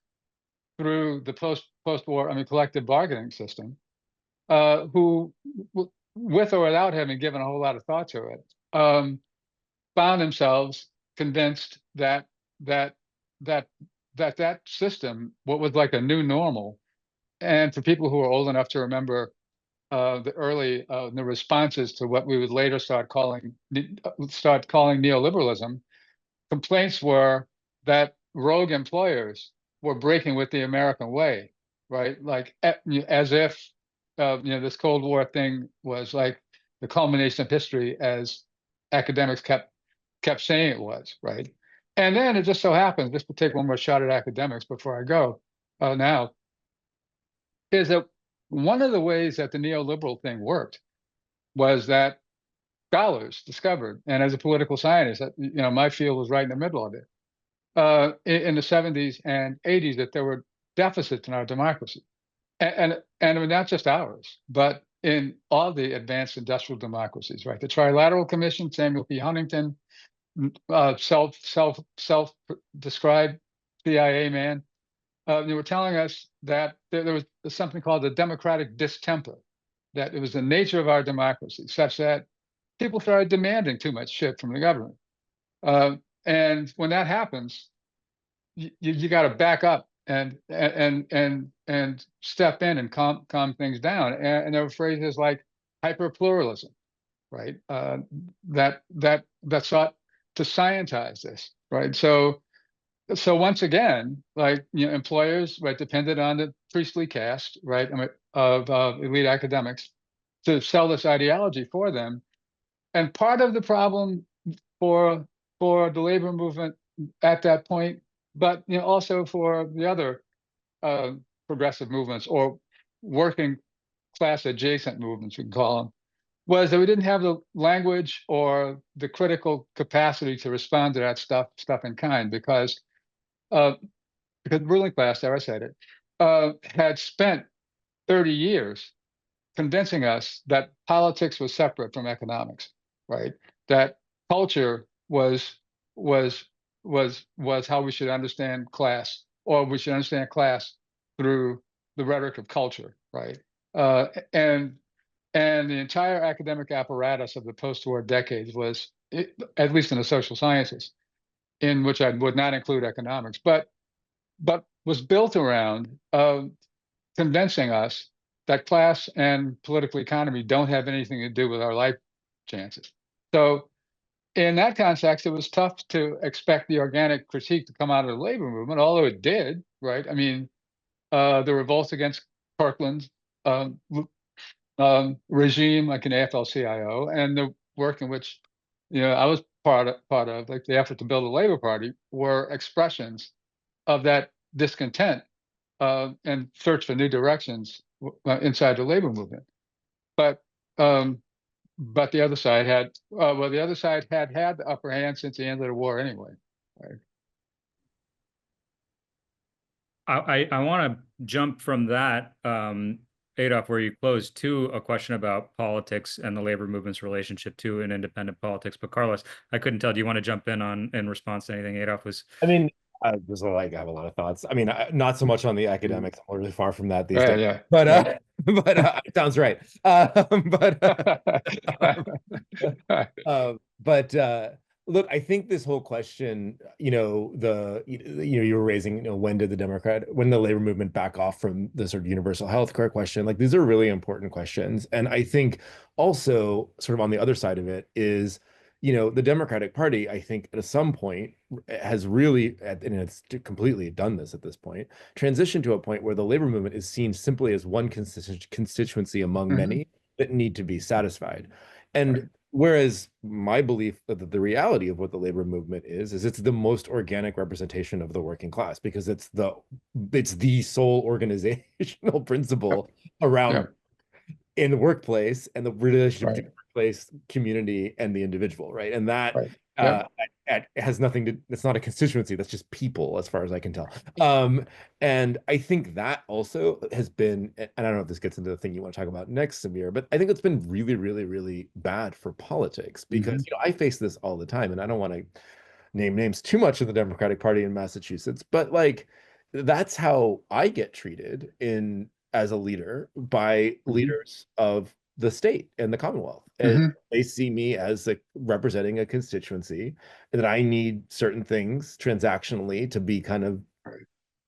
through the post-war collective bargaining system, who with or without having given a whole lot of thought to it, found themselves convinced that that system, what was like a new normal. And for people who are old enough to remember the early the responses to what we would later start calling neoliberalism, complaints were that rogue employers were breaking with the American way, right? Like as if this Cold War thing was like the culmination of history, as academics kept saying it was, right? And then it just so happens, just to take one more shot at academics before I go now, is that one of the ways that the neoliberal thing worked was that scholars discovered, and as a political scientist, my field was right in the middle of it, in the 70s and 80s, that there were deficits in our democracy. And I mean, not just ours, but in all the advanced industrial democracies, right? The Trilateral Commission, Samuel P. Huntington, self-described CIA man, they were telling us that there was something called the democratic distemper, that it was the nature of our democracy such that people started demanding too much shit from the government. And when that happens, you got to back up and step in and calm things down. And there were phrases like hyper pluralism, right? That sought to scientize this, right? So once again, like, employers, right, depended on the priestly caste, right, of elite academics to sell this ideology for them. And part of the problem for the labor movement at that point, but also for the other progressive movements or working class adjacent movements, we can call them, was that we didn't have the language or the critical capacity to respond to that stuff in kind, because the ruling class, there I said it, had spent 30 years convincing us that politics was separate from economics, right? That culture was how we should understand class, or we should understand class through the rhetoric of culture, right? And the entire academic apparatus of the post-war decades was, at least in the social sciences, in which I would not include economics, but was built around convincing us that class and political economy don't have anything to do with our life chances. So in that context, it was tough to expect the organic critique to come out of the labor movement, although it did, right? I mean, the revolt against Kirkland's regime, like an AFL-CIO, and the work in which I was part of, like the effort to build a Labor Party, were expressions of that discontent and search for new directions inside the labor movement. But the other side had had the upper hand since the end of the war anyway. Right? I want to jump from that, Adolf, where you closed, to a question about politics and the labor movement's relationship to an independent politics. But Carlos, I couldn't tell. Do you want to jump in in response to anything Adolf was? I mean, I have a lot of thoughts. I mean, not so much on the academics. I'm really far from that these days. Yeah. But it sounds right. Look, I think this whole question, you were raising, when did when the labor movement back off from the sort of universal health care question? Like, these are really important questions. And I think also sort of on the other side of it is, the Democratic Party, I think at some point has really, and it's completely done this at this point, transitioned to a point where the labor movement is seen simply as one constituency among many that need to be satisfied. And whereas my belief that the reality of what the labor movement is it's the most organic representation of the working class, because it's the sole organizational principle around in the workplace and the relationship to the workplace, community, and the individual, right? And that has nothing to, it's not a constituency, that's just people, as far as I can tell. And I think that also has been, and I don't know if this gets into the thing you want to talk about next, Samir, but I think it's been really, really, really bad for politics, because I face this all the time, and I don't want to name names too much in the Democratic Party in Massachusetts, but like, that's how I get treated as a leader by leaders of the state and the Commonwealth. And they see me as representing a constituency, and that I need certain things transactionally to be kind of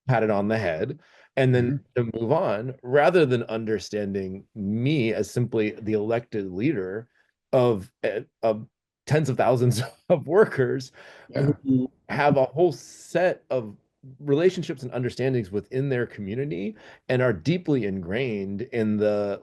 patted on the head and then to move on, rather than understanding me as simply the elected leader of tens of thousands of workers who have a whole set of relationships and understandings within their community and are deeply ingrained in the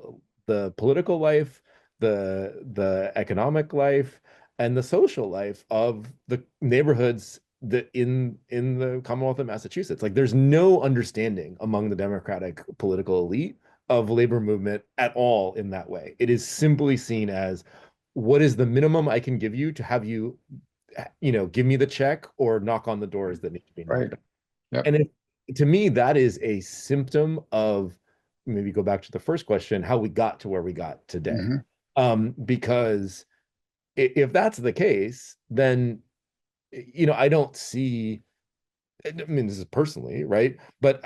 political life, the economic life, and the social life of the neighborhoods that in the Commonwealth of Massachusetts. Like, there's no understanding among the Democratic political elite of labor movement at all in that way. It is simply seen as, what is the minimum I can give you to have you, give me the check or knock on the doors that need to be knocked on. And to me, that is a symptom of, maybe go back to the first question, how we got to where we got today. Because if that's the case, then, I don't see I mean, this is personally, right? But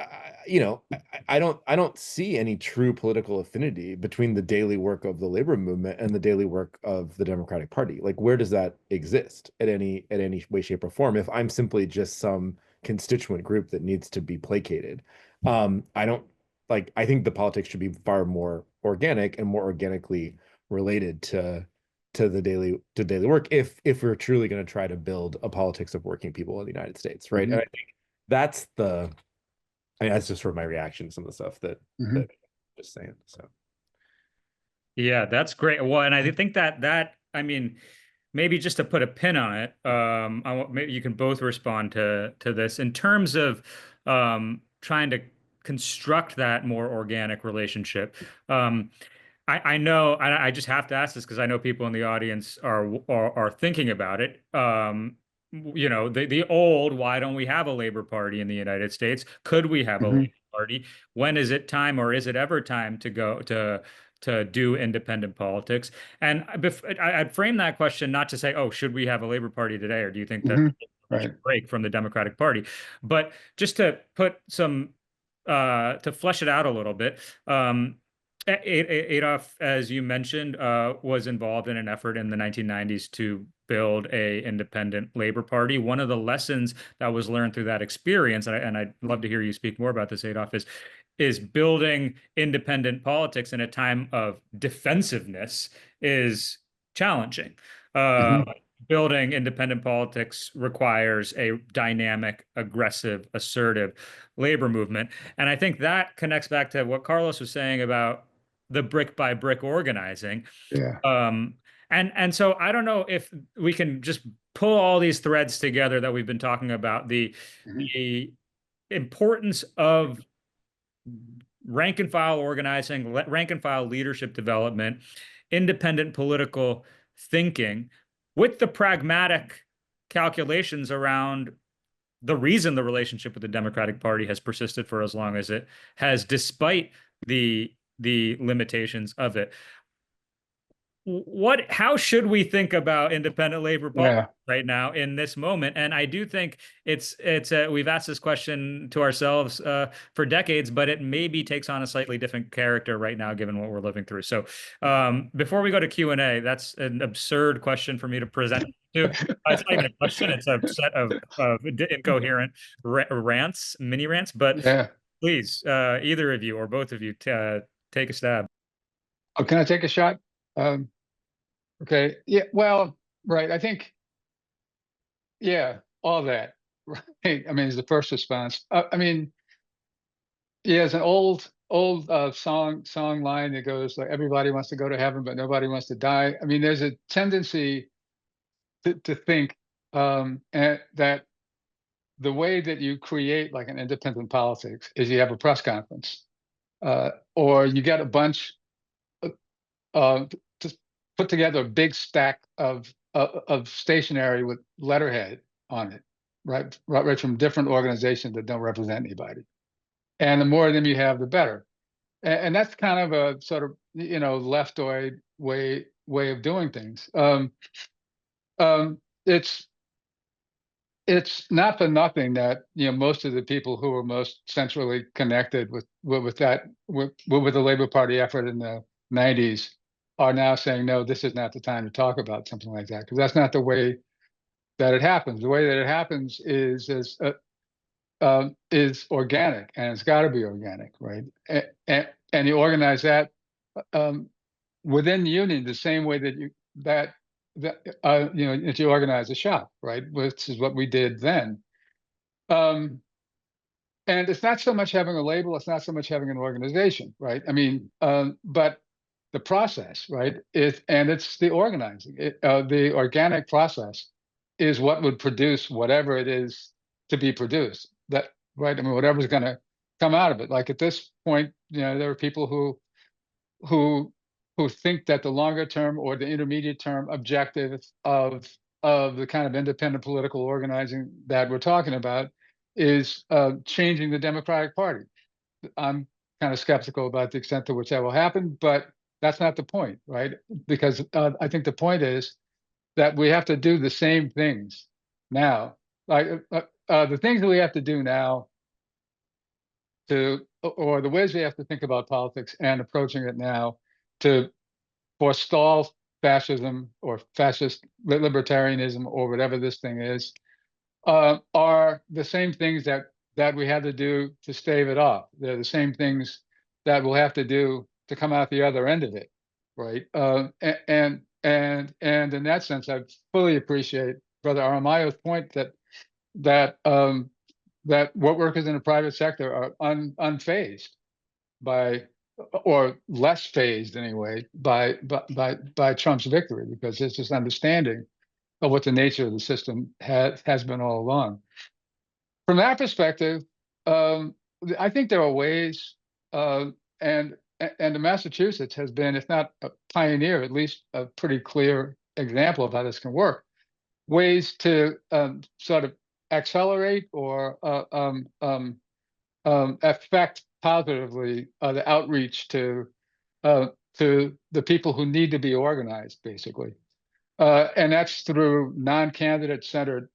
you know, I don't see any true political affinity between the daily work of the labor movement and the daily work of the Democratic Party. Like, where does that exist at any way, shape, or form? If I'm simply just some constituent group that needs to be placated, I don't like. I think the politics should be far more organic and more organically related to the daily work if we're truly going to try to build a politics of working people in the United States, right? Mhm. And I think that's the I mean, that's just sort of my reaction to some of the stuff Mhm. that I'm just saying. So Yeah, that's great. Well, and I think that I mean, maybe just to put a pin on it, maybe you can both respond to this in terms of trying to construct that more organic relationship. Um, I know I just have to ask this because I know people in the audience are thinking about it. You know, the old, why don't we have a Labor Party in the United States? Could we have a Mhm. Labor Party? When is it time, or is it ever time to go to do independent politics? And I'd frame that question not to say, oh, should we have a Labor Party today, or do you think that Mhm. we should Right. break from the Democratic Party? But just to put some to flesh it out a little bit. Adolf, as you mentioned, was involved in an effort in the 1990s to build a independent labor party. One of the lessons that was learned through that experience, and I'd love to hear you speak more about this, Adolf, is building independent politics in a time of defensiveness is challenging. Uh, Mhm. Building independent politics requires a dynamic, aggressive, assertive labor movement. And I think that connects back to what Carlos was saying about the brick by brick organizing. Yeah. Um, and so I don't know if we can just pull all these threads together that we've been talking about, Mhm. the importance of rank and file organizing, rank and file leadership development, independent political thinking, with the pragmatic calculations around the reason the relationship with the Democratic Party has persisted for as long as it has, despite the limitations of it. How should we think about independent labor politics Yeah. right now in this moment? And I do think it's we've asked this question to ourselves for decades, but it maybe takes on a slightly different character right now given what we're living through. So before we go to Q&A, that's an absurd question for me to present to. It's not even a question, it's a set of incoherent rants, mini rants. But Yeah. please, either of you or both of you, take a stab. Oh, can I take a shot? Um, okay. Yeah. Well, right. I think, yeah, all that. Right. I mean, is the first response. I mean, yeah, it's an old song line that goes like, everybody wants to go to heaven, but nobody wants to die. I mean, there's a tendency to think that the way that you create like an independent politics is you have a press conference, or you get a bunch to put together a big stack of stationery with letterhead on it, right from different organizations that don't represent anybody. And the more of them you have, the better. And that's kind of a sort of leftoid way of doing things. Um, it's it's not for nothing that most of the people who were most centrally connected with the Labor Party effort in the 90s are now saying, no, this is not the time to talk about something like that, because that's not the way that it happens. The way that it happens is organic, and it's got to be organic, right? And you organize that um, within the union the same way that you organize a shop, right? Which is what we did then. Um, and it's not so much having a label, it's not so much having an organization, right? I mean, but the process, right? It's the organizing. The organic process is what would produce whatever it is to be produced. That right? I mean, whatever's going to come out of it. Like at this point, there are people who who think that the longer term or the intermediate term objective of the kind of independent political organizing that we're talking about is changing the Democratic Party. I'm kind of skeptical about the extent to which that will happen, but that's not the point, right? Because I think the point is that we have to do the same things now. Like the things that we have to do now or the ways we have to think about politics and approaching it now to forestall fascism or fascist libertarianism or whatever this thing is, are the same things that we had to do to stave it off. They're the same things that we'll have to do to come out the other end of it, right? And in that sense, I fully appreciate Brother Aramayo's point that workers in the private sector are unfazed by, or less phased anyway, by Trump's victory, because there's this understanding of what the nature of the system has been all along. From that perspective, I think there are ways, and the Massachusetts has been, if not a pioneer, at least a pretty clear example of how this can work. Ways to sort of accelerate or affect positively the outreach to the people who need to be organized, basically, and that's through non-candidate centered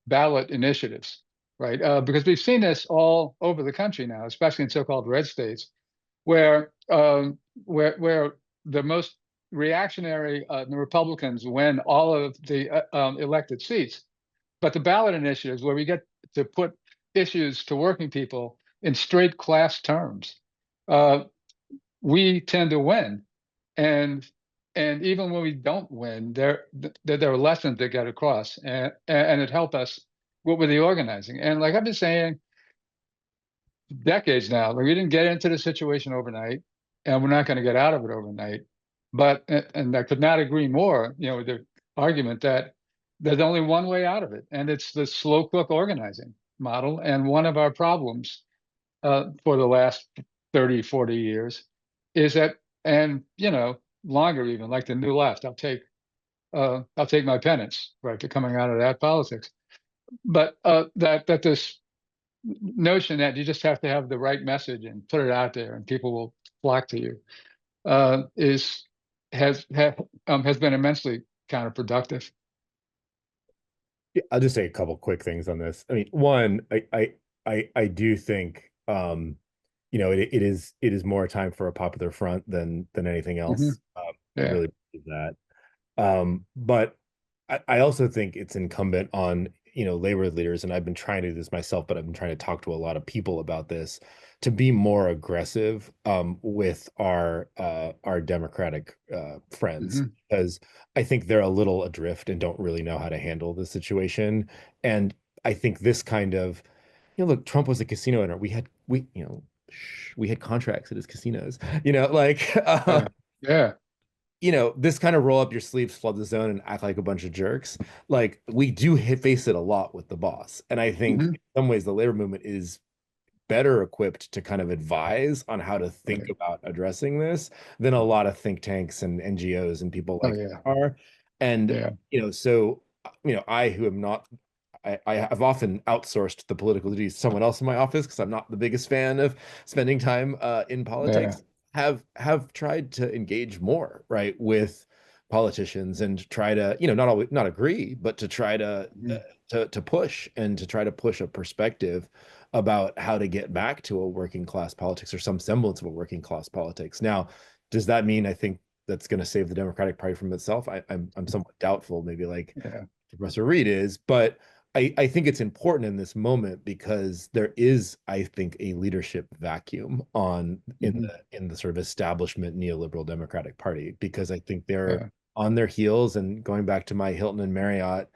ballot initiatives, right? Because we've seen this all over the country now, especially in so-called red states, where the most reactionary the Republicans win all of the elected seats, but the ballot initiatives where we get to put issues to working people in straight class terms, we tend to win. And even when we don't win, there are lessons that get across, and it helped us with the organizing. And like I've been saying decades now, like we didn't get into the situation overnight, and we're not going to get out of it overnight. But and I could not agree more, with the argument that there's only one way out of it, and it's the slow cook organizing model. And one of our problems for the last 30, 40 years is that, and longer even, like the New Left, I'll take my penance, right, to coming out of that politics. But that this notion that you just have to have the right message and put it out there and people will flock to you has been immensely counterproductive. Yeah, I'll just say a couple quick things on this. I mean, one, I do think it is more a time for a popular front than anything else. I Yeah. really believe that. But I also think it's incumbent on labor leaders, and I've been trying to do this myself, but I've been trying to talk to a lot of people about this, to be more aggressive with our Democratic friends, because I think they're a little adrift and don't really know how to handle the situation. And I think this kind of, look, Trump was a casino owner. We had contracts at his casinos, like Yeah. this kind of roll up your sleeves, flood the zone, and act like a bunch of jerks. Like, we do face it a lot with the boss. And I think in some ways the labor movement is better equipped to kind of advise on how to think about addressing this than a lot of think tanks and NGOs and people like are. And, so, I who am not, I've often outsourced the political duties to someone else in my office because I'm not the biggest fan of spending time in politics. Have tried to engage more, right, with politicians and try to, not agree, but to try to push and to try to push a perspective about how to get back to a working class politics or some semblance of a working class politics. Now, does that mean I think that's going to save the Democratic Party from itself? I'm somewhat doubtful, maybe like Professor Reed is, but I think it's important in this moment because there is, I think, a leadership vacuum in the sort of establishment neoliberal Democratic Party, because I think they're on their heels. And going back to my Hilton and Marriott,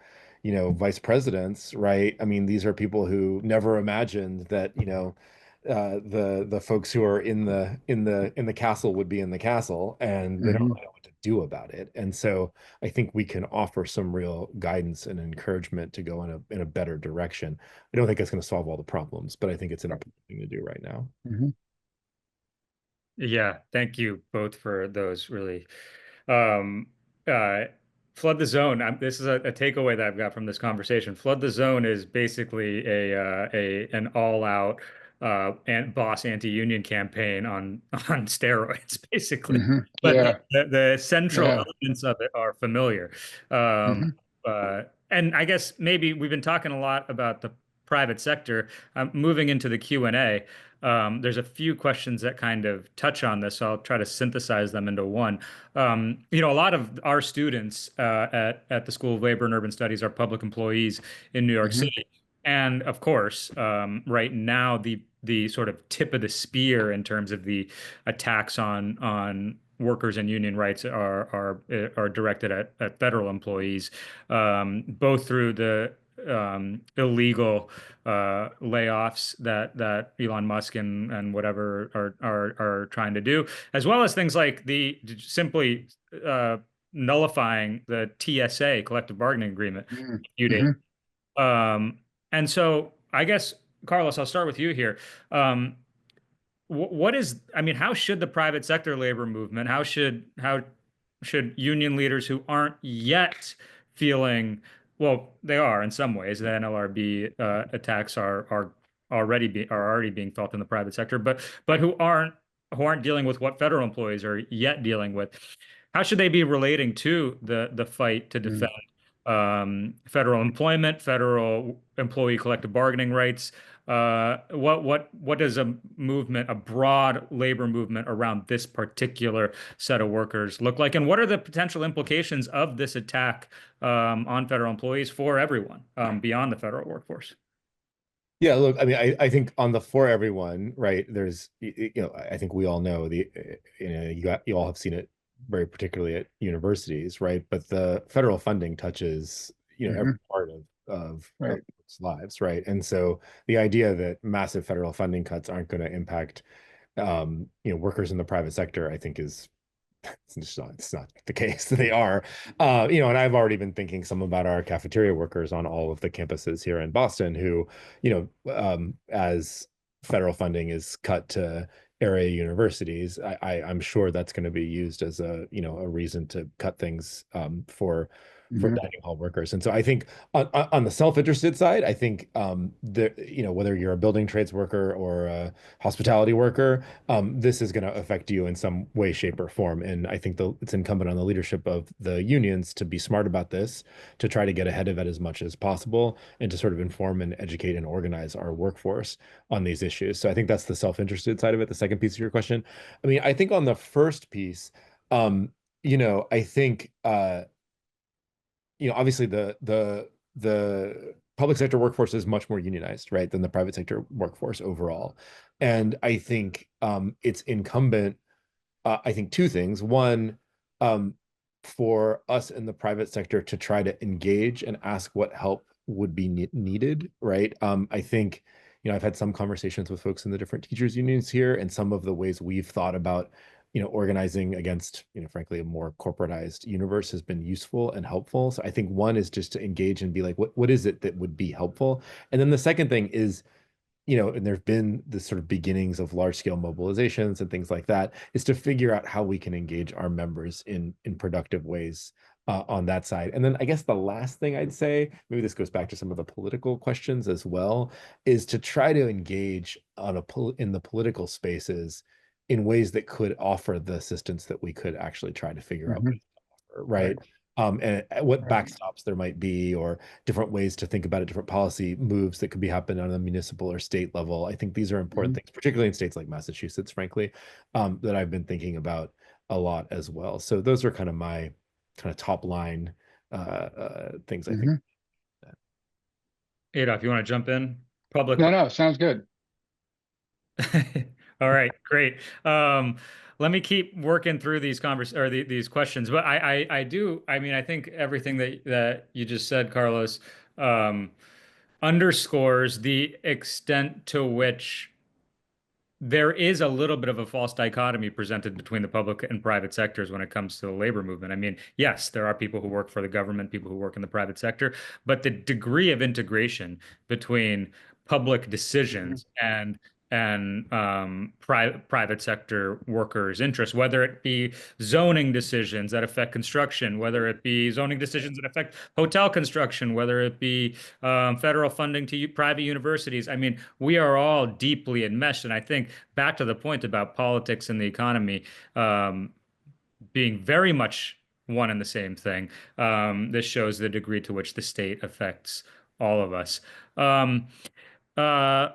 vice presidents, right? I mean, these are people who never imagined that, the folks who are in the castle would be in the castle, and they don't really know what to do about it. And so I think we can offer some real guidance and encouragement to go in a better direction. I don't think it's going to solve all the problems, but I think it's an important thing to do right now. Yeah, thank you both for those really flood the zone. This is a takeaway that I've got from this conversation. Flood the zone is basically an all-out and boss anti-union campaign on steroids, basically. But the central elements of it are familiar. And I guess maybe we've been talking a lot about the private sector. Moving into the Q&A, there's a few questions that kind of touch on this, so I'll try to synthesize them into one. A lot of our students at the School of Labor and Urban Studies are public employees in New York Mhm. City. And of course, right now the sort of tip of the spear in terms of the attacks on workers and union rights are directed at federal employees, both through the illegal layoffs that Elon Musk and whatever are trying to do, as well as things like the simply nullifying the TSA, collective bargaining agreement, Mhm. a few days. Mhm. Um, and so I guess, Carlos, I'll start with you here. Um, what is, I mean, how should the private sector labor movement, how should union leaders who aren't yet feeling, well, they are in some ways, the NLRB attacks are already being felt in the private sector, but who aren't dealing with what federal employees are yet dealing with. How should they be relating to the fight to defend Mhm. federal employment, federal employee collective bargaining rights? What does a broad labor movement around this particular set of workers look like, and what are the potential implications of this attack on federal employees for everyone beyond the federal workforce? Yeah, look, I mean, I think on the for everyone, right? There's, I think we all know you all have seen it very particularly at universities, right? But the federal funding touches, every Mhm. part of Right. its lives, right? And so the idea that massive federal funding cuts aren't going to impact, workers in the private sector, I think is it's not the case. They are, and I've already been thinking some about our cafeteria workers on all of the campuses here in Boston who, as federal funding is cut to area universities, I'm sure that's going to be used as a reason to cut things for Mhm. dining hall workers. And so I think on the self-interested side, I think whether you're a building trades worker or a hospitality worker, this is going to affect you in some way, shape, or form. And I think it's incumbent on the leadership of the unions to be smart about this, to try to get ahead of it as much as possible, and to sort of inform and educate and organize our workforce on these issues. So I think that's the self-interested side of it. The second piece of your question, I mean, I think on the first piece, I think obviously the public sector workforce is much more unionized, right, than the private sector workforce overall. And I think it's incumbent, I think two things. One, um, for us in the private sector to try to engage and ask what help would be needed, right? I think, I've had some conversations with folks in the different teachers unions here, and some of the ways we've thought about, organizing against, frankly, a more corporatized universe has been useful and helpful. So I think one is just to engage and be like, what is it that would be helpful? And then the second thing is, and there've been the sort of beginnings of large scale mobilizations and things like that, is to figure out how we can engage our members in productive ways on that side. And then I guess the last thing I'd say, maybe this goes back to some of the political questions as well, is to try to engage in the political spaces in ways that could offer the assistance that we could actually try to figure out ways Mhm. to offer, Right. right? And what Right. backstops there might be, or different ways to think about it, different policy moves that could be happening on a municipal or state level. I think these are important Mhm. things, particularly in states like Massachusetts, frankly, that I've been thinking about a lot as well. So those are kind of my kind of top line things I think. Mhm. Adolf, you want to jump in? Public. No, sounds good. All right, great. Let me keep working through these questions, but I do. I mean, I think everything that you just said, Carlos, um, underscores the extent to which there is a little bit of a false dichotomy presented between the public and private sectors when it comes to the labor movement. I mean, yes, there are people who work for the government, people who work in the private sector, but the degree of integration between public Mhm. decisions and private sector workers' interests, whether it be zoning decisions that affect construction, whether it be zoning decisions that affect hotel construction, whether it be federal funding to private universities. I mean, we are all deeply enmeshed. And I think back to the point about politics and the economy being very much one and the same thing, this shows the degree to which the state affects all of us. Let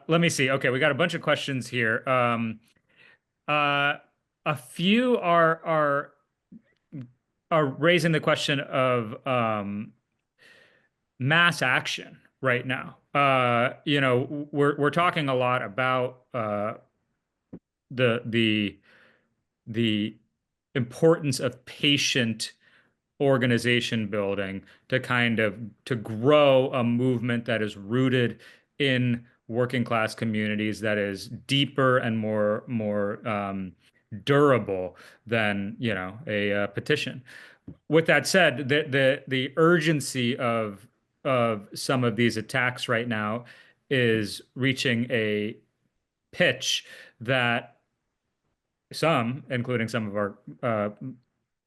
me see. Okay, we got a bunch of questions here. Uh, a few are raising the question of mass action right now. We're talking a lot about the the importance of patient organization building to grow a movement that is rooted in working class communities, that is deeper and more durable than a petition. With that said, the urgency of some of these attacks right now is reaching a pitch that some, including some of our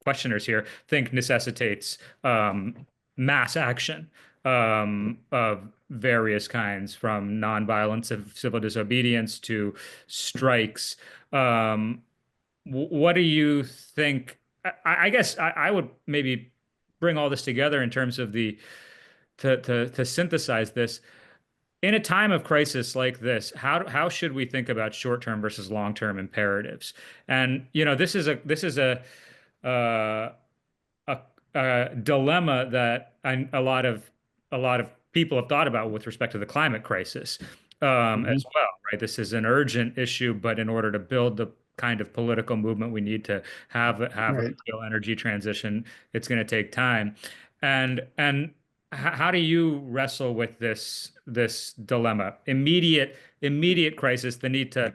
questioners here, think necessitates mass action of various kinds, from nonviolence of civil disobedience to strikes. What do you think? I guess I would maybe bring all this together in terms of to synthesize this. In a time of crisis like this, how should we think about short-term versus long-term imperatives? And uh, a, a dilemma that a lot of people have thought about with respect to the climate crisis as well, right? This is an urgent issue, but in order to build the kind of political movement we need to have a Right. real energy transition, it's going to take time. And how do you wrestle with this dilemma? Immediate crisis, the need to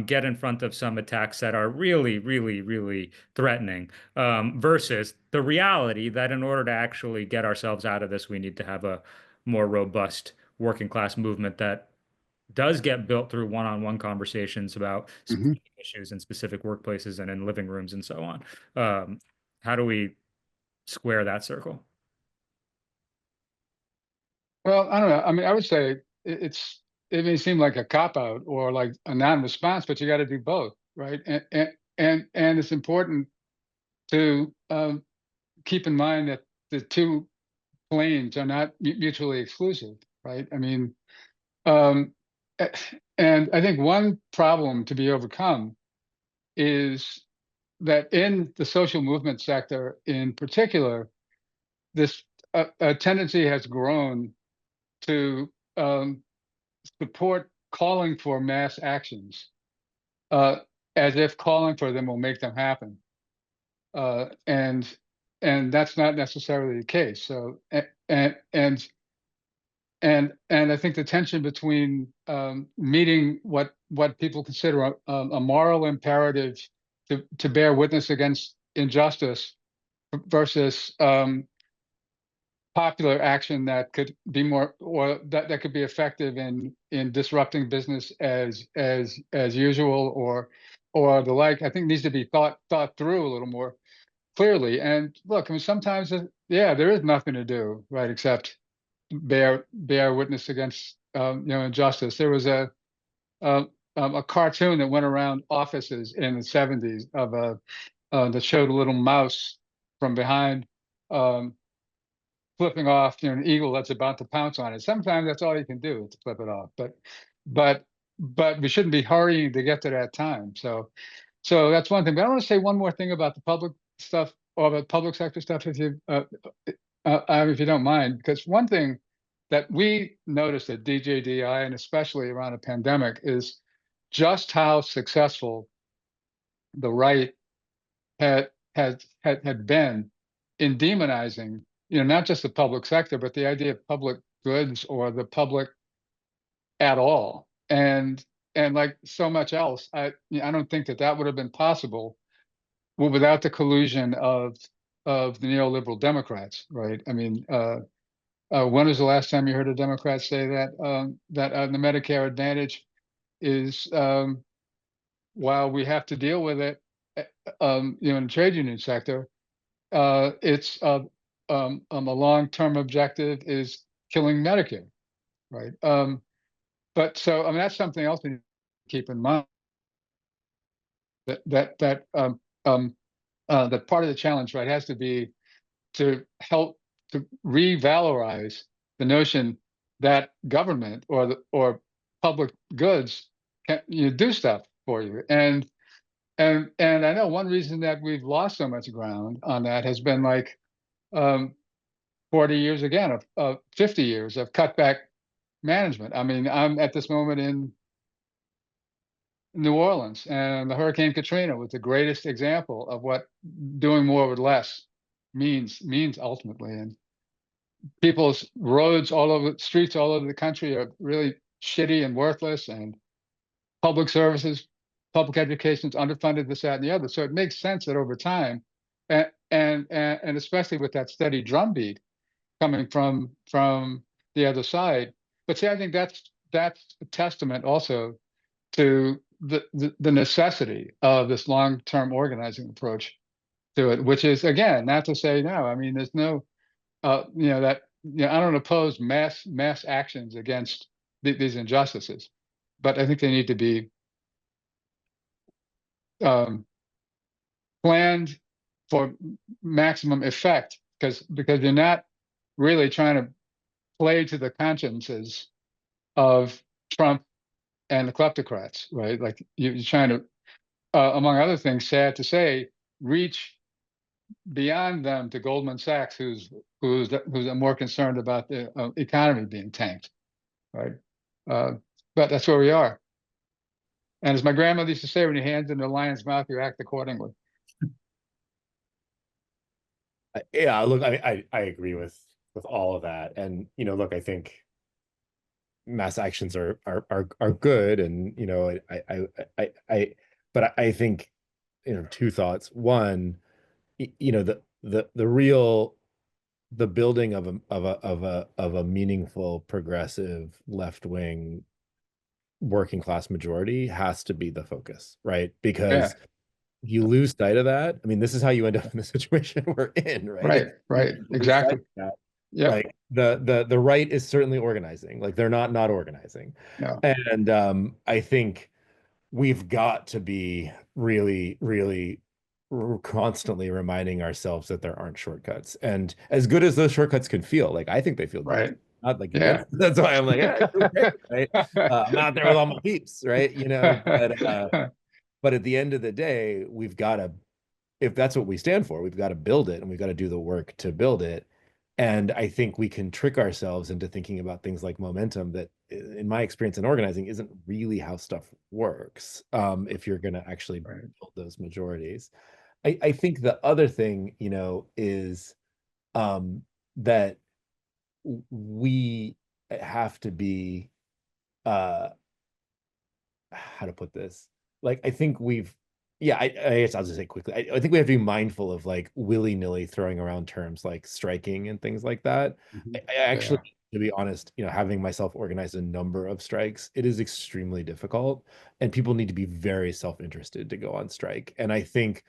get in front of some attacks that are really, really, really threatening, versus the reality that in order to actually get ourselves out of this, we need to have a more robust working class movement that does get built through one-on-one conversations about Mhm. specific issues in specific workplaces and in living rooms and so on. How do we square that circle? Well, I don't know. I mean, I would say it may seem like a cop out or like a non-response, but you got to do both, right? And it's important to keep in mind that the two planes are not mutually exclusive, right? I mean, um, a- and I think one problem to be overcome is that in the social movement sector in particular, this a tendency has grown to support calling for mass actions, uh, as if calling for them will make them happen, uh, and and that's not necessarily the case. So and I think the tension between meeting what people consider a moral imperative to bear witness against injustice versus popular action that could be more, or that could be effective in disrupting business as usual, or the like, I think needs to be thought through a little more clearly. And look, I mean, sometimes yeah, there is nothing to do, right, except bear witness against injustice. There was a cartoon that went around offices in the 70s of a that showed a little mouse from behind, um, flipping off, an eagle that's about to pounce on it. Sometimes that's all you can do to flip it off. But but we shouldn't be hurrying to get to that time. So that's one thing. But I want to say one more thing about the public stuff, or about public sector stuff, if you don't mind, because one thing that we noticed at DJDI, and especially around a pandemic, is just how successful the right had been in demonizing, not just the public sector, but the idea of public goods or the public at all. And like so much else, I don't think that would have been possible without the collusion of the neoliberal Democrats, right? I mean, when was the last time you heard a Democrat say that the Medicare Advantage is, while we have to deal with it, in the trade union sector, it's a long-term objective is killing Medicare, right? But so, I mean, that's something else we need to keep in mind, that part of the challenge, right, has to be to help to revalorize the notion that government or public goods can do stuff for you. And I know one reason that we've lost so much ground on that has been like 40 years again of 50 years of cutback management. I mean, I'm at this moment in New Orleans, and the Hurricane Katrina was the greatest example of what doing more with less means ultimately. And people's roads all over, streets all over the country are really shitty and worthless, and public services, public education is underfunded, this, that, and the other. So it makes sense that over time, and especially with that steady drumbeat coming from the other side. But see, I think that's a testament also to the necessity of this long-term organizing approach to it, which is, again, not to say no. I mean, there's no that I don't oppose mass actions against these injustices, but I think they need to be planned for maximum effect, because you're not really trying to play to the consciences of Trump and the kleptocrats, right? Like you're trying to, among other things, sad to say, reach beyond them to Goldman Sachs, who's more concerned about the economy being tanked, right? But that's where we are. And as my grandmother used to say, when your hand's in the lion's mouth, you act accordingly. Yeah, look, I agree with all of that. And, look, I think mass actions are good. And, but I think, two thoughts. One, the building of a meaningful progressive left-wing working class majority has to be the focus, right? Because you lose sight of that. I mean, this is how you end up in the situation we're in, right? Right, exactly. Yeah. Like the right is certainly organizing. Like they're not organizing. Yeah. And I think we've got to be really, really constantly reminding ourselves that there aren't shortcuts. And as good as those shortcuts can feel, like I think they feel right. good. Not like that's why I'm like, yeah, it's okay, right? I'm out there with all my peeps, right? But at the end of the day, we've got to, if that's what we stand for, we've got to build it and we've got to do the work to build it. And I think we can trick ourselves into thinking about things like momentum that, in my experience in organizing, isn't really how stuff works, if you're going to actually build those majorities. I think the other thing, is that we have to be, how to put this? Like, I think I guess I'll just say quickly, I think we have to be mindful of like willy-nilly throwing around terms like striking and things like that. I actually, to be honest, having myself organize a number of strikes, it is extremely difficult, and people need to be very self-interested to go on strike. And I think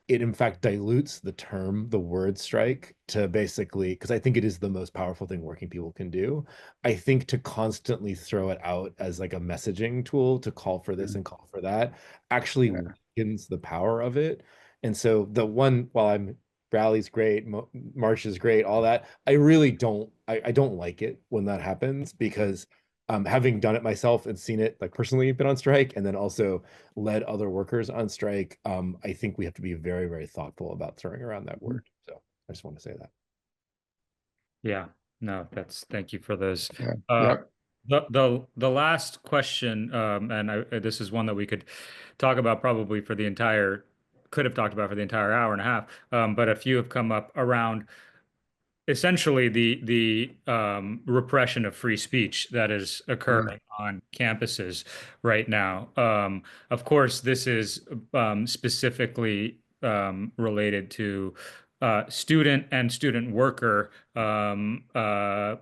it in fact dilutes the word strike, to basically, because I think it is the most powerful thing working people can do. I think to constantly throw it out as like a messaging tool to call for this and call for that actually weakens the power of it. And so while rally's great, march is great, all that, I really I don't like it when that happens, because having done it myself and seen it like personally, been on strike, and then also led other workers on strike, I think we have to be very, very thoughtful about throwing around that word. So I just want to say that. Yeah, no, thank you for those. Yeah. The last question, and this is one that we could talk about probably could have talked about for the entire hour and a half, but a few have come up around essentially the repression of free speech that is occurring on campuses right now. Of course, this is specifically related to student and student worker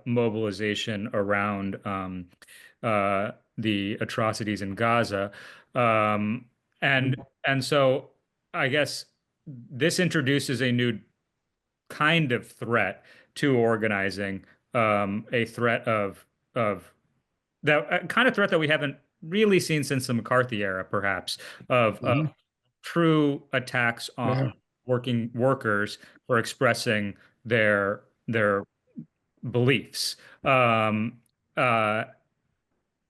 mobilization around the atrocities in Gaza. And so I guess this introduces a new kind of threat to organizing, a threat of that kind of threat that we haven't really seen since the McCarthy era, perhaps, of true attacks on working workers for expressing their beliefs.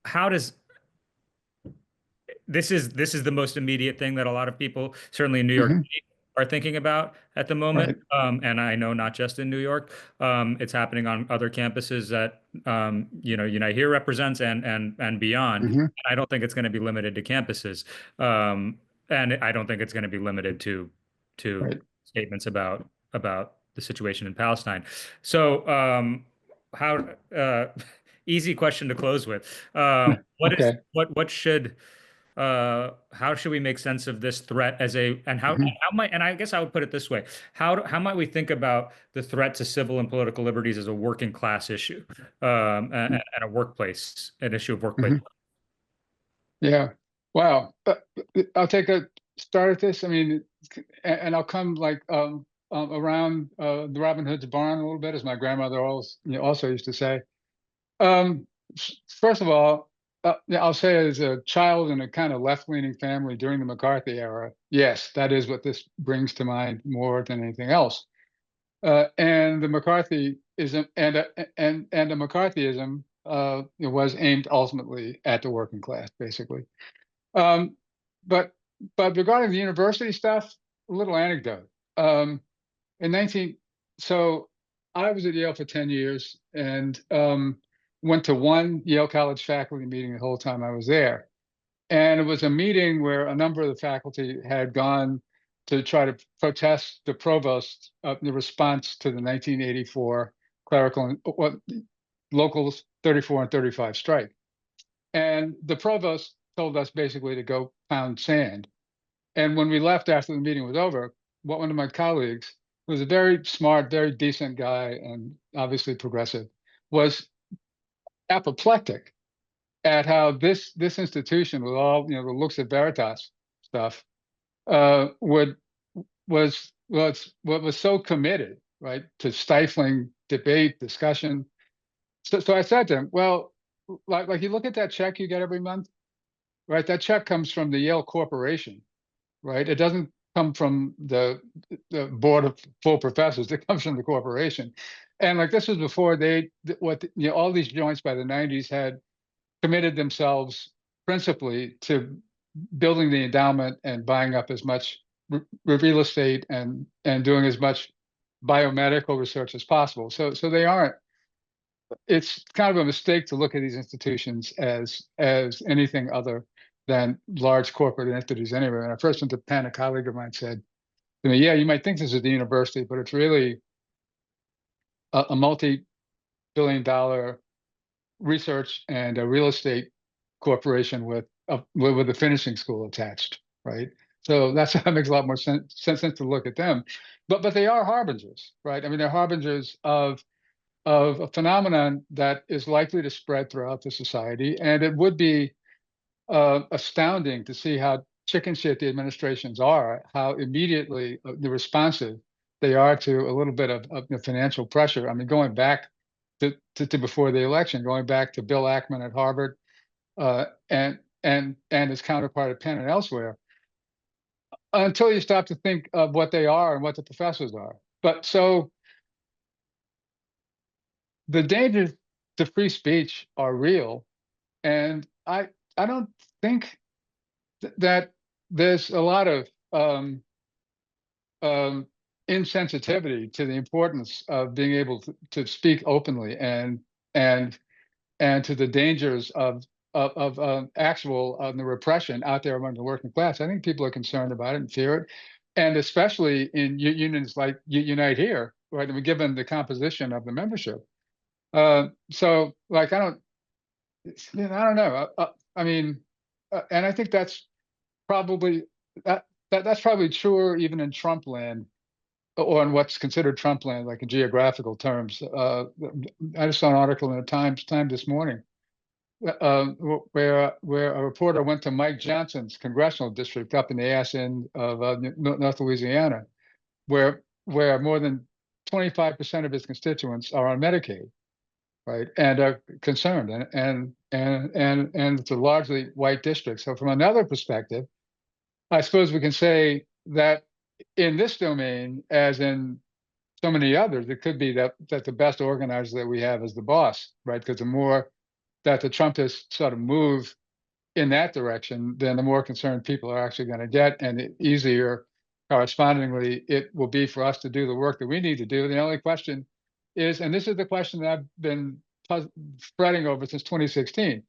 how does this is the most immediate thing that a lot of people, certainly in New York Hmm. City, are thinking about at the moment. Right. And I know not just in New York, it's happening on other campuses that Unite Here represents and beyond. Hmm. I don't think it's going to be limited to campuses, and I don't think it's going to be limited to Right. statements about the situation in Palestine. So, how easy question to close with. Okay. What should how should we make sense of this threat as a and Hmm. how might and I guess I would put it this way, how might we think about the threat to civil and political liberties as a working class issue, and a workplace, an issue of workplace. Hmm. Yeah. Wow. I'll take a start at this. I mean, and I'll come like around the Robin Hood's barn a little bit, as my grandmother also used to say. Um, First of all, yeah, I'll say as a child in a kind of left-leaning family during the McCarthy era, yes, that is what this brings to mind more than anything else. And the McCarthyism and the McCarthyism was aimed ultimately at the working class, basically. Um, but but regarding the university stuff, a little anecdote. In 19, so I was at Yale for 10 years and went to one Yale College faculty meeting the whole time I was there. And it was a meeting where a number of the faculty had gone to try to protest the provost of the response to the 1984 clerical locals 34 and 35 strike. And the provost told us basically to go pound sand. And when we left after the meeting was over, what one of my colleagues, who was a very smart, very decent guy, and obviously progressive, was apoplectic at how this institution, with all the looks at Veritas stuff, would was so committed, right, to stifling debate, discussion. So I said to him, well, like you look at that check you get every month, right? That check comes from the Yale Corporation, right? It doesn't come from the board of full professors. It comes from the corporation. And like this was before all these joints by the 90s had committed themselves principally to building the endowment and buying up as much real estate and doing as much biomedical research as possible. So they aren't. It's kind of a mistake to look at these institutions as anything other than large corporate entities anyway. When I first went to Penn, a colleague of mine said to me, yeah, you might think this is the university, but it's really a multi-billion dollar research and a real estate corporation with a finishing school attached, right? So that makes a lot more sense to look at them. But they are harbingers, right? I mean, they're harbingers of a phenomenon that is likely to spread throughout the society. And it would be astounding to see how chicken shit the administrations are, how immediately the responsive they are to a little bit of the financial pressure. I mean, going back to before the election, going back to Bill Ackman at Harvard and his counterpart at Penn and elsewhere, until you stop to think of what they are and what the professors are. But so the dangers to free speech are real, and I don't think that there's a lot of um, insensitivity to the importance of being able to speak openly and and to the dangers of actual the repression out there among the working class. I think people are concerned about it and fear it, and especially in unions like Unite Here, right? I mean, given the composition of the membership. So, like, I don't know. I mean, and I think probably that's probably truer even in Trump land or in what's considered Trump land, like in geographical terms. I just saw an article in the Time this morning where a reporter went to Mike Johnson's congressional district up in the ass end of North Louisiana, where more than 25% of his constituents are on Medicaid, right, and are concerned, and it's a largely white district. So from another perspective, I suppose we can say that in this domain, as in so many others, it could be that the best organizer that we have is the boss, right? Because the more that the Trumpists sort of move in that direction, then the more concerned people are actually going to get, and the easier, correspondingly, it will be for us to do the work that we need to do. The only question is, and this is the question that I've been spreading over since 2016,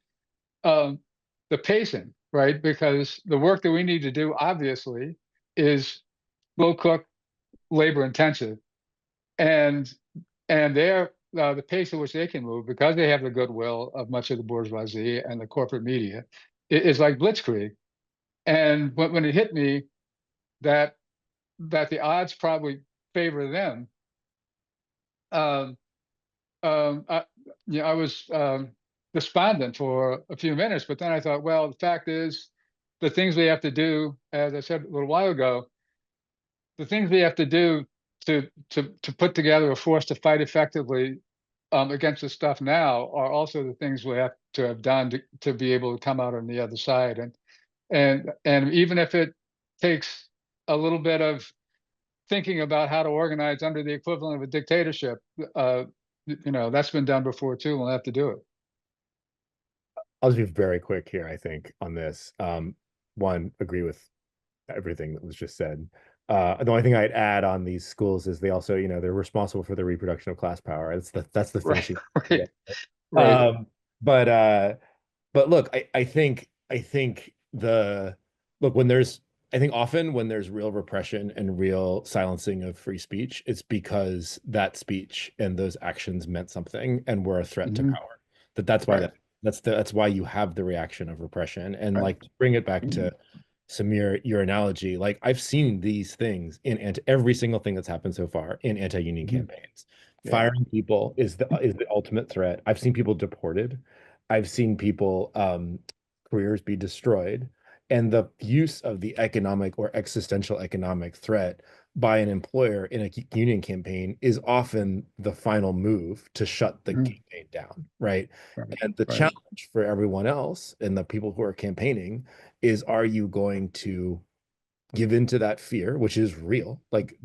the pacing, right? Because the work that we need to do, obviously, is slow cook, labor intensive, and the pace at which they can move, because they have the goodwill of much of the bourgeoisie and the corporate media, is like blitzkrieg. And when it hit me that the odds probably favor them, um, I, I was despondent for a few minutes, but then I thought, well, the fact is, the things we have to do, as I said a little while ago, the things we have to do to put together a force to fight effectively against this stuff now are also the things we have to have done to be able to come out on the other side. And even if it takes a little bit of thinking about how to organize under the equivalent of a dictatorship, that's been done before too. We'll have to do it. I'll just be very quick here, I think, on this. One, agree with everything that was just said. The only thing I'd add on these schools is they also, they're responsible for the reproduction of class power. That's the finishing. Right. Right. But look, I think often when there's real repression and real silencing of free speech, it's because that speech and those actions meant something and were a threat to power. That's why that's why you have the reaction of repression. And like, bring it back to Samir, your analogy, like I've seen these things in every single thing that's happened so far in anti-union campaigns. Firing people is the ultimate threat. I've seen people deported. I've seen people careers be destroyed. And the use of the economic or existential economic threat by an employer in a union campaign is often the final move to shut the campaign down, right? And the challenge for everyone else and the people who are campaigning is, are you going to give into that fear, which is real? Like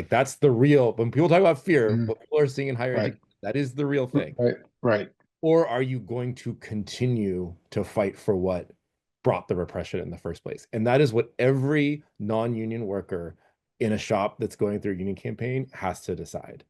that's the real, when people talk about fear, what people are seeing in higher education, that is the real thing. Right. Or are you going to continue to fight for what brought the repression in the first place? And that is what every non-union worker in a shop that's going through a union campaign has to decide.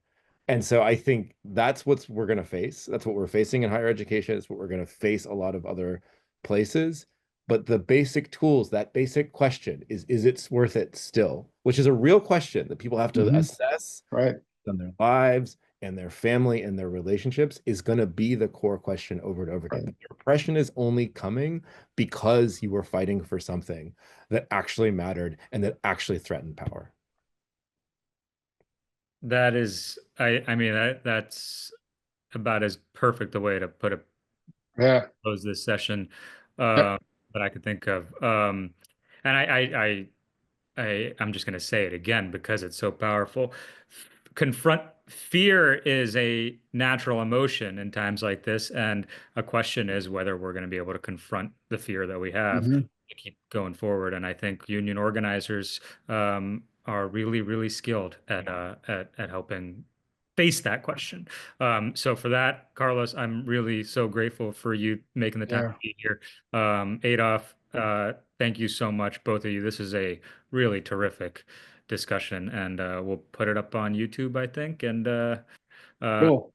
And so I think that's what we're going to face. That's what we're facing in higher education. It's what we're going to face a lot of other places. But the basic tools, that basic question is it worth it still? Which is a real question that people have to assess on their lives and their family and their relationships, is going to be the core question over and over again. The repression is only coming because you were fighting for something that actually mattered and that actually threatened power. That is, I mean, that's about as perfect a way to put it. Close this session that I could think of. And I'm just going to say it again because it's so powerful. Fear is a natural emotion in times like this, and a question is whether we're going to be able to confront the fear that we have to keep going forward. And I think union organizers are really, really skilled at helping face that question. So for that, Carlos, I'm really so grateful for you making the time to be here. Adolf, thank you so much, both of you. This is a really terrific discussion, and we'll put it up on YouTube, I think. And Cool.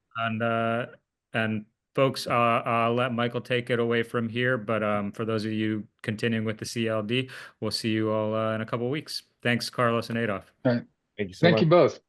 And folks, I'll let Michael take it away from here. But for those of you continuing with the CLD, we'll see you all in a couple of weeks. Thanks, Carlos and Adolf. Right. Thank you so much. Thank you both.